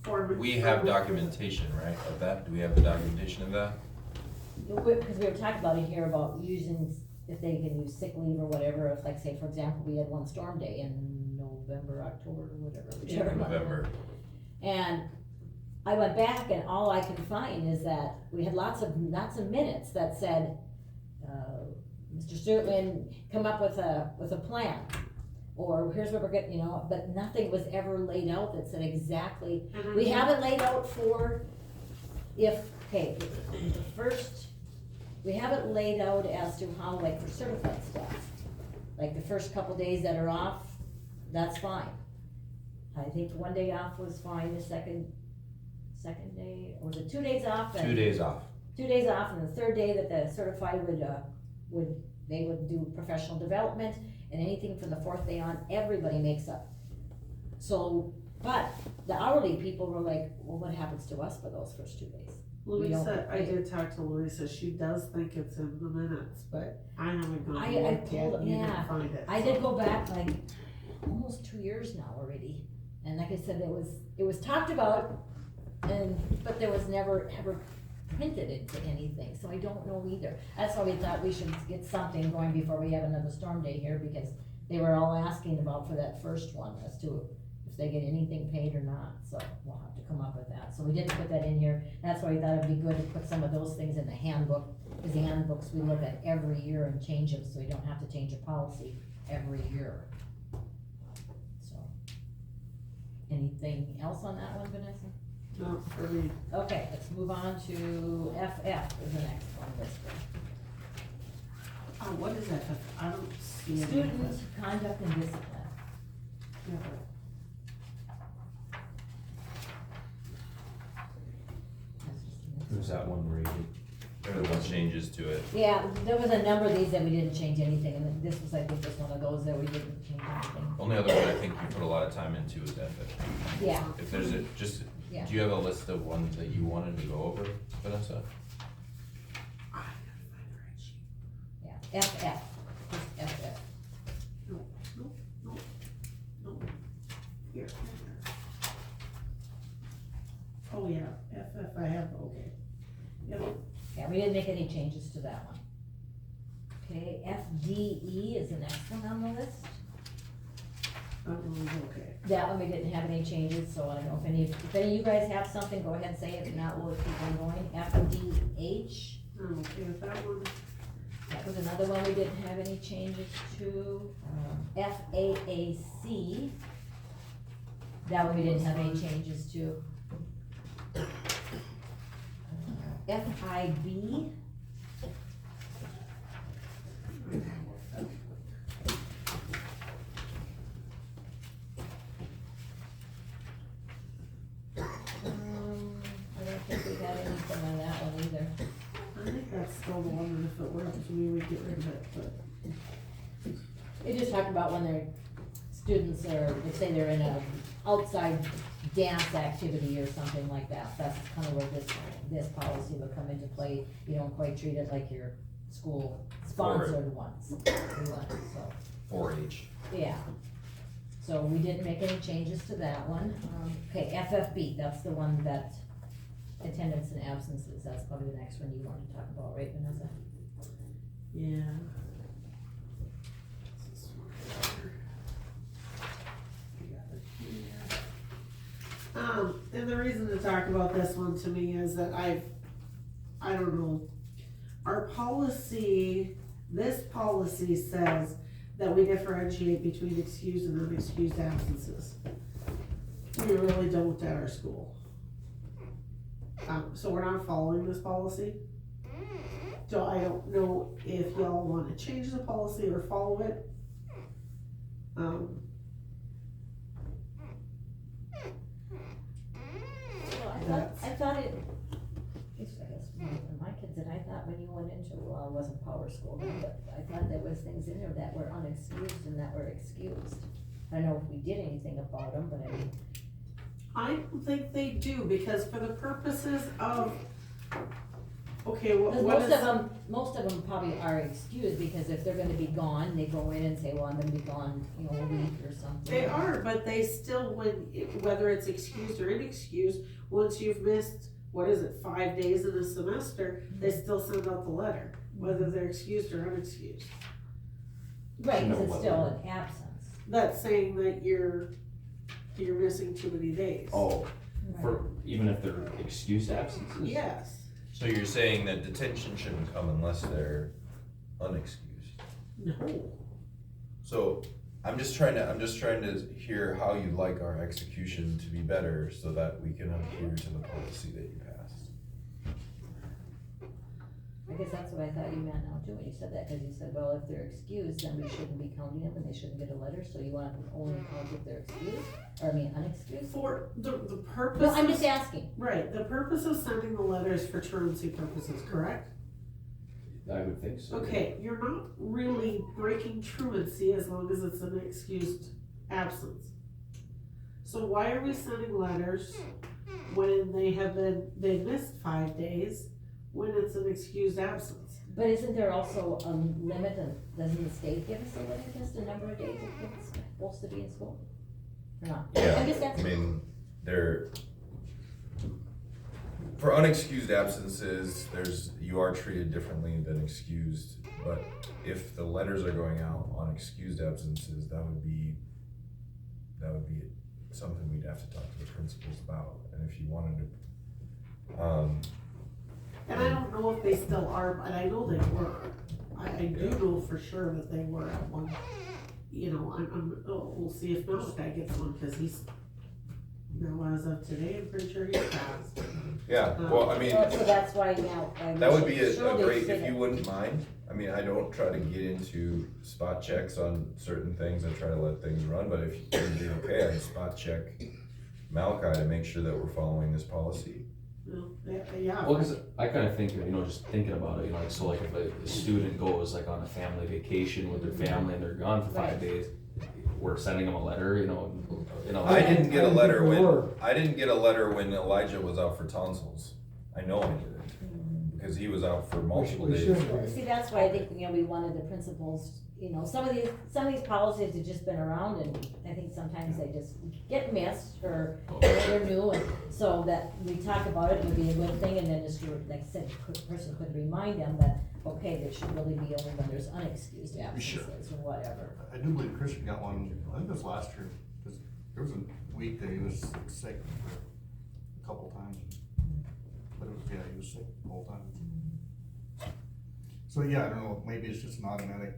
form? We have documentation, right, of that? Do we have the documentation of that? you. Because we were talking about it here about using, if they can use sick leave or whatever, if, like, say, for example, we had one storm day in November, October, or whatever, whichever month. November. And I went back and all I can find is that we had lots of minutes that said, Mr. Sturtman, come up with a plan. Or here's what we're getting, you know, but nothing was ever laid out that said exactly, we have it laid out for if, okay, the first, we have it laid out as to how, like, for certified staff. Like the first couple days that are off, that's fine. I think 1 day off was fine, the second day, or was it 2 days off? 2 days off. 2 days off, and the third day that the certified they would do professional development, and anything from the 4th day on, everybody makes up. So, but the hourly people were like, well, what happens to us for those first 2 days? We don't Louisa, I pay. did talk to Louisa, she does think it's in the minutes, but I haven't gone I and looked yet, told- you yeah. didn't find it. I so. did go back like almost 2 years now already, and like I said, it was talked about, but there was never ever printed into anything, so I don't know either. That's why we thought we should get something going before we have another storm day here, because they were all asking about for that first one as to if they get anything paid or not, so we'll have to come up with that. So we didn't put that in here, that's why we thought it'd be good to put some of those things in the handbook, because the handbooks we look at every year and change them, so we don't have to change a policy every year. So, anything else on that one, Vanessa? No, for me, Okay, let's move on to FF is the next one listed. what is that, I don't see it. Student conduct and discipline. Yeah, Who's that one rated? There were changes to it. Yeah, there was a number of these that we didn't change anything, and then this was, I think, just one of those that we didn't change anything. Only other one I think you put a lot of time into is FFP. Yeah, If there's do Yeah. you have a list of ones that you wanted to go over, Vanessa? I gotta find the right sheet. yeah, FF, just FF. No, here. Oh, yeah, FF, I have, okay. Yep, Yeah, we didn't make any changes to that one. Okay, FDE is the next one on the list. that one was okay. That one we didn't have any changes, so I don't know if any of you guys have something, go ahead and say it, if not, we'll keep on going. FDH, I'm okay with that one. That was another one we didn't have any changes to. FAAC, that one we didn't have any changes to. FIB. I don't think we got anything on that one either. I think that's still the one, and if it were up to me, we'd get rid of it, but. It just talked about when their students are, let's say they're in a outside dance activity or something like that, that's kind of where this policy would come into play. You don't quite treat it like your school sponsored ones, so, 4-H. yeah. So we didn't make any changes to that one. Okay, FFB, that's the one that attendance and absences, that's probably the next one you want to talk about, right, Vanessa? Yeah. And the reason to talk about this one to me is that I don't know, our policy, this policy says that we differentiate between excused and unexcused absences. We really don't at our school. So we're not following this policy. So I don't know if y'all wanna change the policy or follow it. I thought it, I guess when my kids, and I thought when you went into, well, it wasn't power school then, but I thought there was things in there that were unexcused and that were excused. I don't know if we did anything about them, but I mean. I don't think they do, because for the purposes of, okay, what is? Most of them probably are excused, because if they're gonna be gone, they go in and say, well, I'm gonna be gone, a week or something. They are, but they still, whether it's excused or inexcused, once you've missed, 5 days in a semester, they still send out the letter, whether they're excused or unexcused. Right, cause it's still an absence. That's saying that you're missing too many days. Oh, for, even if they're excused absences? Yes. So you're saying that detention shouldn't come unless they're unexcused? No. So, I'm just trying to hear how you'd like our execution to be better so that we can adhere to the policy that you passed. I guess that's what I thought you meant now too, when you said that, cause you said, well, if they're excused, then we shouldn't be counting them and they shouldn't get a letter, so you want them only count if they're excused, or I mean, unexcused? For the purpose. No, I'm just asking. Right, the purpose of sending the letters for truancy purposes, correct? I would think so. Okay, you're not really breaking truancy as long as it's an excused absence. So why are we sending letters when they missed 5 days, when it's an excused absence? But isn't there also a limit, doesn't the state give us a limit, just a number of days if it's supposed to be in school? Or not? Yeah, I guess that's. I mean, for unexcused absences, you are treated differently than excused, but if the letters are going out on excused absences, that would be something we'd have to talk to the principals about, and if you wanted to, And I don't know if they still are, but I know they were. I do know for sure that they were at one. We'll see if Malachi gets one, cause he's, as of today, I'm pretty sure he's passed. yeah, well, I mean. So that's why now. That would be a surely great, say if you that- wouldn't mind. I mean, I don't try to get into spot checks on certain things, I try to let things run, but if you'd be okay, I'd spot check Malachi to make sure that we're following this policy. Yeah. Well, cause I kinda think, just thinking about it, like, so like if a student goes like on a family vacation with their family and they're gone for 5 Right. days, we're sending them a letter, I didn't get a letter I when, didn't get a word. Elijah was out for tonsils. I know I didn't, because he was out for multiple We days. shouldn't. See, that's why I think, we wanted the principals, some of these policies have just been around, and I think sometimes they just get missed, or they're new, and so that we talk about it, it would be a good thing, and then just, like I said, the person could remind them that, okay, they should really be only when there's unexcused absences, or whatever. I do believe Christian got one, I think it was last year, cause there was a week that he was sick for a couple times. But he was sick the whole time. So yeah, I don't know, maybe it's just an automatic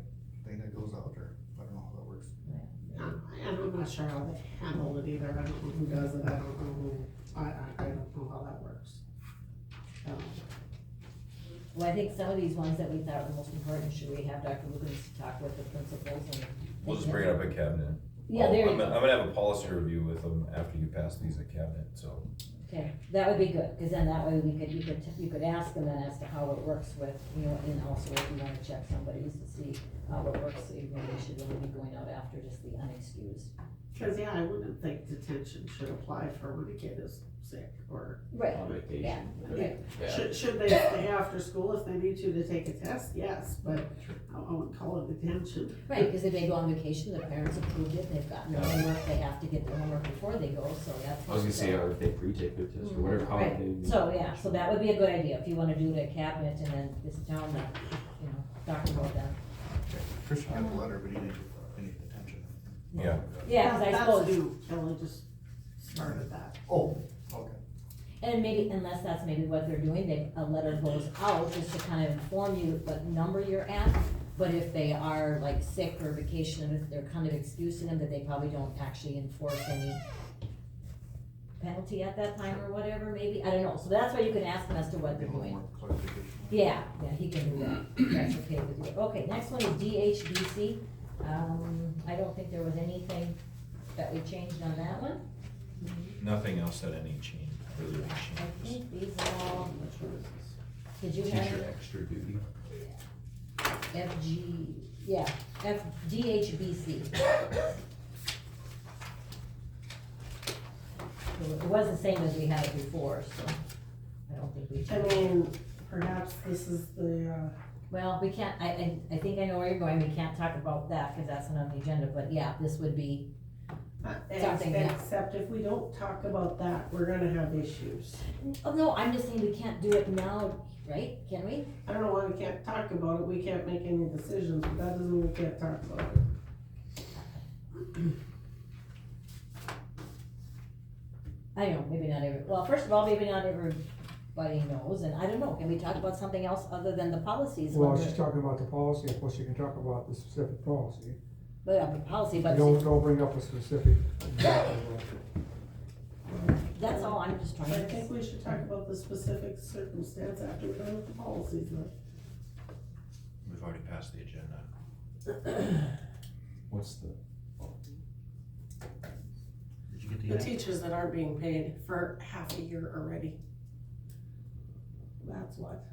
thing that goes out, or I don't know how that works. I'm not sure how they handle it either, I don't know who does it, I don't know who, I don't know how that works. Well, I think some of these ones that we thought were most important, should we have Dr. Lukens talk with the principals and? We'll just bring it up at cabinet. Yeah, there you I'm go. gonna have a policy review with them after you pass these at cabinet, so. Okay, that would be good, cause then that way you could ask them then as to how it works with, you know, and also if you wanna check somebody's to see how it works, so you maybe should really be going out after just the unexcused. Cause yeah, I wouldn't think detention should apply for when a kid is sick or. Right, On vacation. yeah, okay. Should they stay after school if they need to take a test? Yes, but I wouldn't call it detention. Right, cause if they go on vacation, the parents approved it, they've got no homework, they have to get their homework before they go, so that's. I was gonna say, or if they pre-take their test or whatever, how Right, they. so, yeah, so that would be a good idea, if you wanna do it at cabinet and then this town, you know, talk about that. Christian got the letter, but he didn't get any detention. Yeah. Yeah, cause I suppose. That's new, Kelly just started that. Oh, okay. And maybe, unless that's maybe what they're doing, a letter goes out just to kind of inform you what number you're at. But if they are like sick or vacation, and if they're kind of excusing them, that they probably don't actually enforce any penalty at that time or whatever, maybe, I don't know, so that's why you can ask them as to what they're Give him doing. more clarification. Yeah, he can do that, that's okay with you. Okay, next one is DHBC, I don't think there was anything that we changed on that one. Nothing else that any change, really I changes. think these are all, did you Teacher have extra duty. FG, yeah, DHBC. It was the same as we had it before, so I don't think we I should. mean, perhaps this is the, Well, we can't, I think I know where you're going, we can't talk about that, cause that's not on the agenda, but yeah, this would be, Something, yeah. except if we don't talk about that, we're gonna have issues. oh no, I'm just saying we can't do it now, right, can we? I don't know why we can't talk about it, we can't make any decisions, but that doesn't mean we can't talk about it. I don't know, maybe not well, first of all, maybe not everybody knows, and I don't know, can we talk about something else other than the policies? Well, I was under- just talking about the policy, of course you can talk about the specific policy. Well, the policy, but Don't bring up a specific. that's all I'm just trying I to. think we should talk about the specific circumstance after we're done with the policies, then. We've already passed the agenda. What's the, Did you get The teachers that aren't being paid for half a year already. That's what,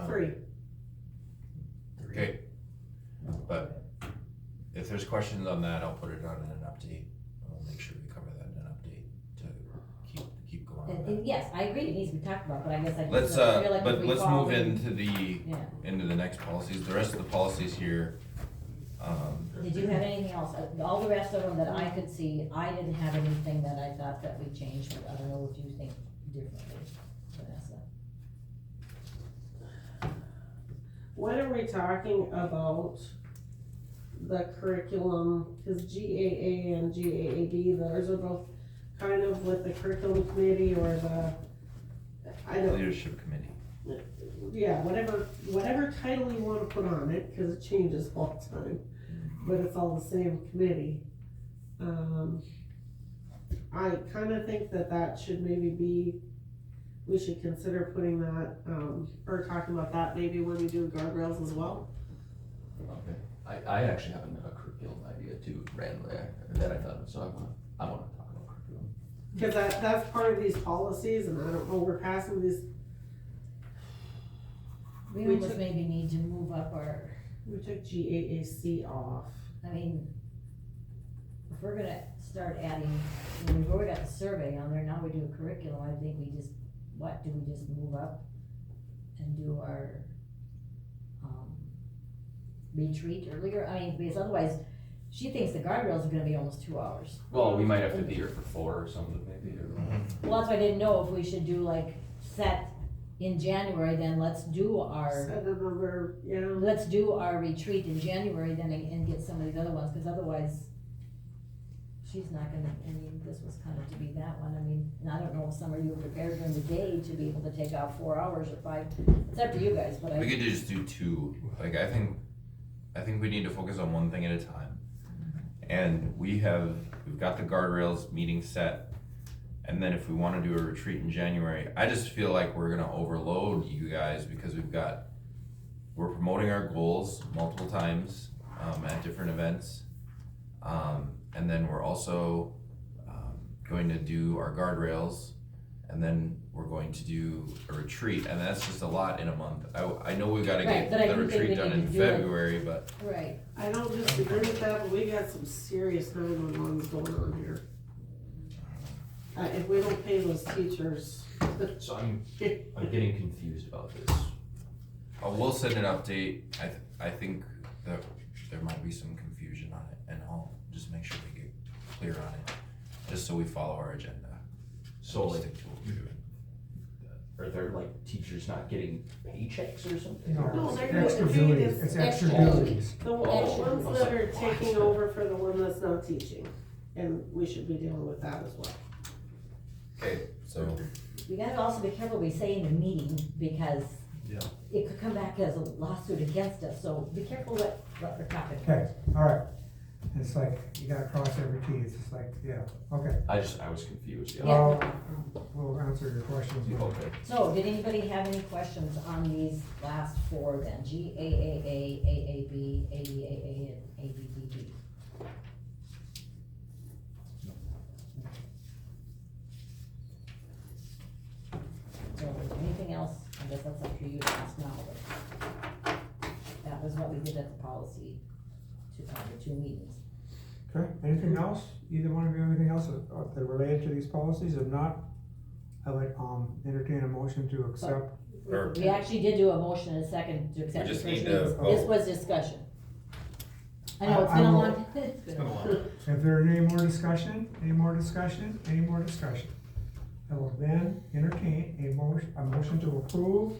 free. Okay, but if there's questions on that, I'll put it on in an update. I'll make sure we cover that in an update to keep going on And that. yes, I agree, it needs to be talked about, but I guess I Let's, just feel like if but we let's follow move in- into the, Yeah, into the next policies. The rest of the policies here, did you have anything else? All the rest of them that I could see, I didn't have anything that I thought that we changed, but I don't know if you think differently, Vanessa. When are we talking about the curriculum, cause GAA and GAAB, those are both kind of with the curriculum committee or I don't, leadership committee. yeah, whatever title you wanna put on it, cause it changes all the time, but it's all the same committee. I kinda think that should maybe be, we should consider putting that, or talking about that maybe when we do guardrails as well. okay, I actually have a curriculum idea too, randomly, that I thought of, so I wanna talk about curriculum. Cause that's part of these policies, and I don't know, we're passing these, We We almost took- maybe need to move up our, we took GAAC off. I mean, if we're gonna start adding, we've already got the survey on there, now we do a curriculum, I think we just, do we just move up and do our, retreat earlier? I mean, because otherwise, she thinks the guardrails are gonna be almost 2 hours. Well, we might have to be here for 4 or something maybe, or. Well, that's why I didn't know if we should do like, set in January, then let's do our, Set another, yeah, let's do our retreat in January then and get some of these other ones, cause otherwise, she's not gonna, I mean, this was kind of to be that one, I mean, and I don't know if some of you are prepared during the day to be able to take out 4 hours or 5, it's up to you guys, but We could just do two, like, I think we need to focus on one thing at a time. And we've got the guardrails meeting set, and then if we wanna do a retreat in January, I just feel like we're gonna overload you guys, because we're promoting our goals multiple times, at different events. And then we're also, going to do our guardrails, and then we're going to do a retreat, and that's just a lot in a month. I know we gotta Right, get but I the do think we retreat done need in to do it. February, but right, I don't disagree with that, but we got some serious 911s going on here. If we don't pay those teachers, So I'm getting confused about this. we'll send an update. I think that there might be some confusion on it, and I'll just make sure we get clear on it, just so we follow our agenda. So And like, stick to what we're doing. are there like teachers not getting paychecks or something? No, No, they're it's extra getting paid duties, as it's extra extra duties. the ones that are taking over for the one that's not teaching, and we should be dealing with that as well. Okay, so we gotta also be careful what we say in the meeting, because Yeah. it could come back as a lawsuit against us, so be careful what we're talking about. Okay, alright, it's like, you gotta cross every T, it's just like, yeah, okay. I was confused, yeah. Yeah. Well, we'll answer your questions. Okay. So, did anybody have any questions on these last 4 then? GAAA, AAB, ADAA, and ABBB? So, anything else? I guess that's up to you to ask now, but that was what we did at the policy, the 2 meetings. Okay, anything else? Either one of you, anything else that related to these policies? If not, I would, entertain a motion to accept. Or- We actually did do a motion and a second to accept We the just first need to readings. vote. This was discussion. I know, it's been I a will- long, it's been a long. If there are any more discussion, I will then entertain a motion to approve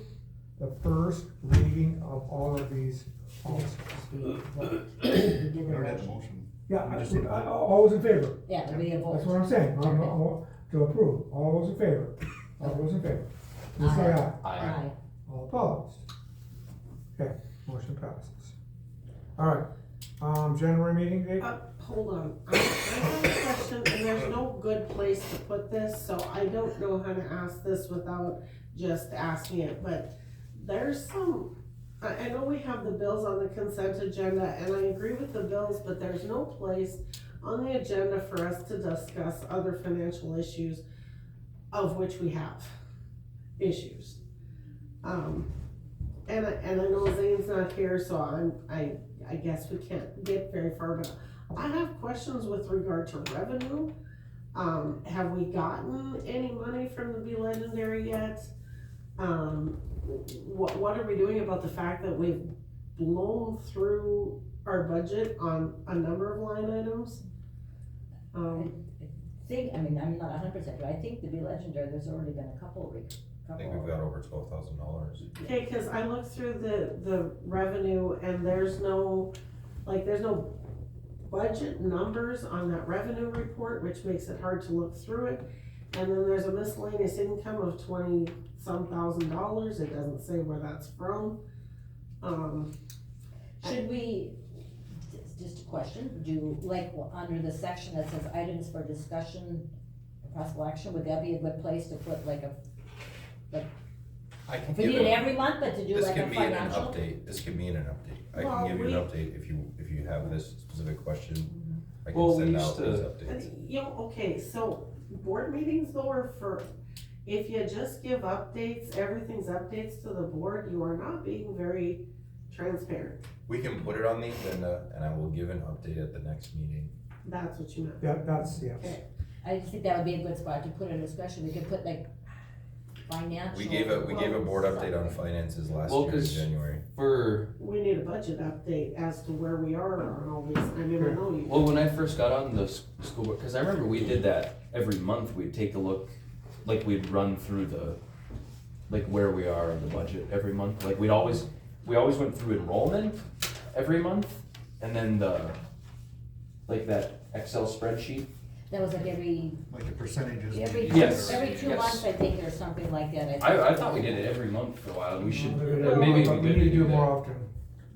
the first reading of all of these policies. We did We the already had the motion. motion. Yeah, We just need to vote. all those in favor? Yeah, there'll be a vote. That's what I'm saying, Okay. to approve, all those in favor, all those in favor. Please say aye. Aye. All opposed? Okay, motion passes. Alright, January meeting date? Hold on, I have a question, and there's no good place to put this, so I don't know how to ask this without just asking it, but there's some, I know we have the bills on the consent agenda, and I agree with the bills, but there's no place on the agenda for us to discuss other financial issues, of which we have issues. And I know Zane's not here, so I guess we can't get very far, but I have questions with regard to revenue. Have we gotten any money from the Be Legendary yet? What are we doing about the fact that we've blown through our budget on a number of line items? I mean, I'm not 100%, but I think to be legendary, there's already been a couple. I think we've got over $12,000. Okay, cause I looked through the revenue and there's no budget numbers on that revenue report, which makes it hard to look through it. And then there's a miscellaneous income of $20-some thousand, it doesn't say where that's from. Should we, just a question, do, like, under the section that says items for discussion, possible action, would that be a good place to put like I can if we give need it a- every month, but to do This like a can be in an financial? update, this can be in an update. I Well, can give you an we- update if you have this specific question. I Well, can we send used out those to- updates. You know, okay, so board meetings though are for, if you just give updates, everything's updates to the board, you are not being very transparent. We can put it on the agenda and I will give an update at the next meeting. That's what you meant. Yeah, that's, yes. Okay. I just think that would be a good spot to put in discussion, we could put like financial. We gave a board update on finances last Well, year in 'cause- January. For, We need a budget update as to where we are on all these, I mean, I know you. well, when I first got on the school board, cause I remember we did that every month, we'd take a look, like we'd run through like where we are in the budget every month, like we always went through enrollment every month, and then like that Excel spreadsheet That was like every Like the percentages. Yes. every 2 Yes. months, I think, or something like that, I think. I thought we did it every month for a while, we should, Well, maybe but we we need to do it that. more often.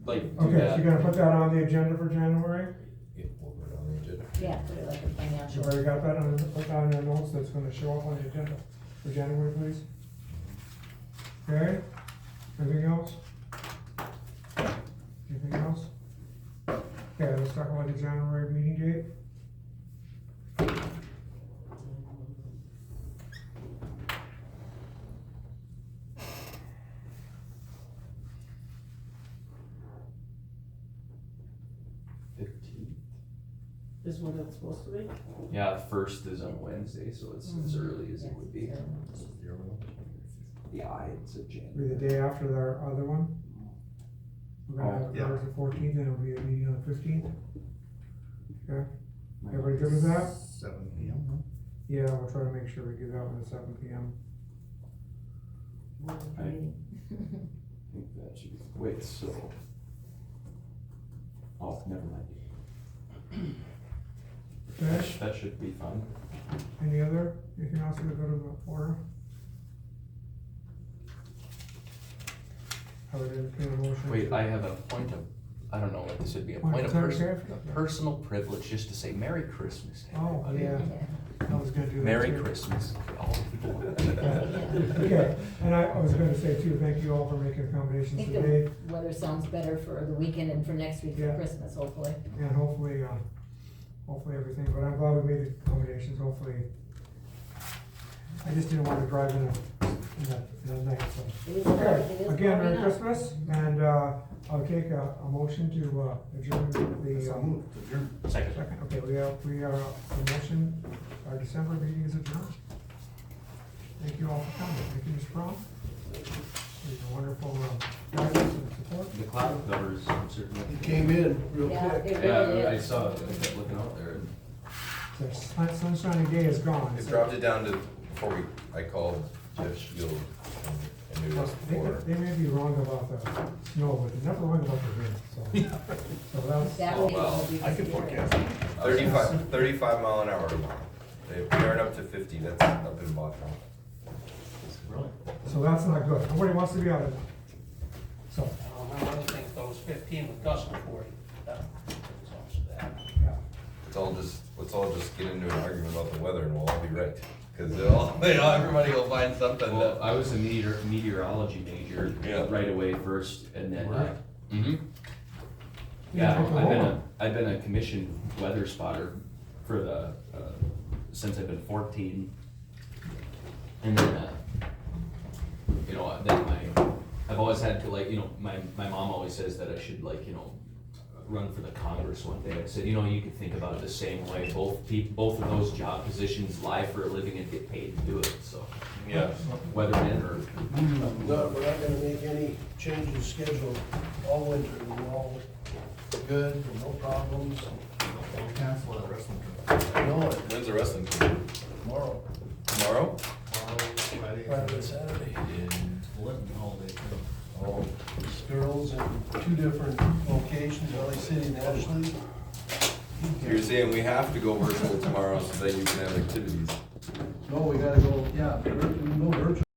Like, do Okay, so that. you're gonna put that on the agenda for January? Yeah, we'll put it on the agenda. Yeah, put it like a financial. Everybody got that on, put that on your notes, that's gonna show up on the agenda for January, please? Okay, anything else? Anything else? Okay, let's talk about the January meeting date. Is what it's supposed to be? Yeah, the first is on Wednesday, so it's as early as it would be. Yeah, it's a Be January. the day after our other one. We're gonna have it yeah. Thursday 14th, and it'll be a meeting on the 15th. Okay, everybody good with that? 7 PM. Yeah, we'll try to make sure we get that one at 7 PM. I think that should be, wait, so. Oh, never mind. Okay, That should be fun. anything else to go to the order? I would entertain a motion. Wait, I have a point of, I don't know what this would be, a point of personal privilege, just to say Merry Christmas to Oh, everybody. yeah, I was gonna do that Merry too. Christmas to all people. Okay, and I was gonna say too, thank you all for making I accommodations think today, the weather sounds better for the weekend and for next week for Yeah. Christmas, hopefully. and hopefully everything, but I'm glad we made the accommodations, hopefully. I just didn't wanna drive in the night, so. It is Okay, again, warming Merry up. Christmas, and, I'll take a motion to, adjourn the, So moved, adjourn. Second. second, okay, we are, the motion, our December meeting is adjourned. Thank you all for coming, thank you, Mr. Crum. Your wonderful, guidance and support. The cloud covers certainly. It came in real Yeah, quick. it really Yeah, I is. saw it, I kept looking out there and. The sunshiny day is gone. It dropped it down to, I called Jeff Shield and knew it was They, 4. they may be wrong about the snow, but they're never wrong about the wind, so. So that's, That Oh, would well, be. I can forecast. 35 mile an hour tomorrow. They're up to 50, that's up in Boston. Really? so that's not good. Nobody wants to be out of it. So, My mother thinks those 15 with gusts of 40. That's bad. yeah. Let's all just get into an argument about the weather and we'll all be right. Cause everybody will find something Well, that. I was a meteorology major Yeah. right away first, and then, Right. mhm. Yeah, I've been a commissioned weather spotter for the, since I've been 14. And then, you know, I've always had to, like, you know, my mom always says that I should, like, you know, run for the Congress one day. I said, you know, you could think about it the same way. Both of those job positions lie for a living and get paid to do it, so. Yeah. Weatherman or, No, we're not gonna make any changes scheduled all winter, we're all good, no problems. We'll cancel that wrestling trip. No, When's the wrestling team? tomorrow, Tomorrow? Friday. Friday and Saturday. Linton holiday too. Oh, Girls in 2 different locations, LA City and Ashley. so you're saying we have to go virtual tomorrow so that you can have activities? No, we gotta go, yeah,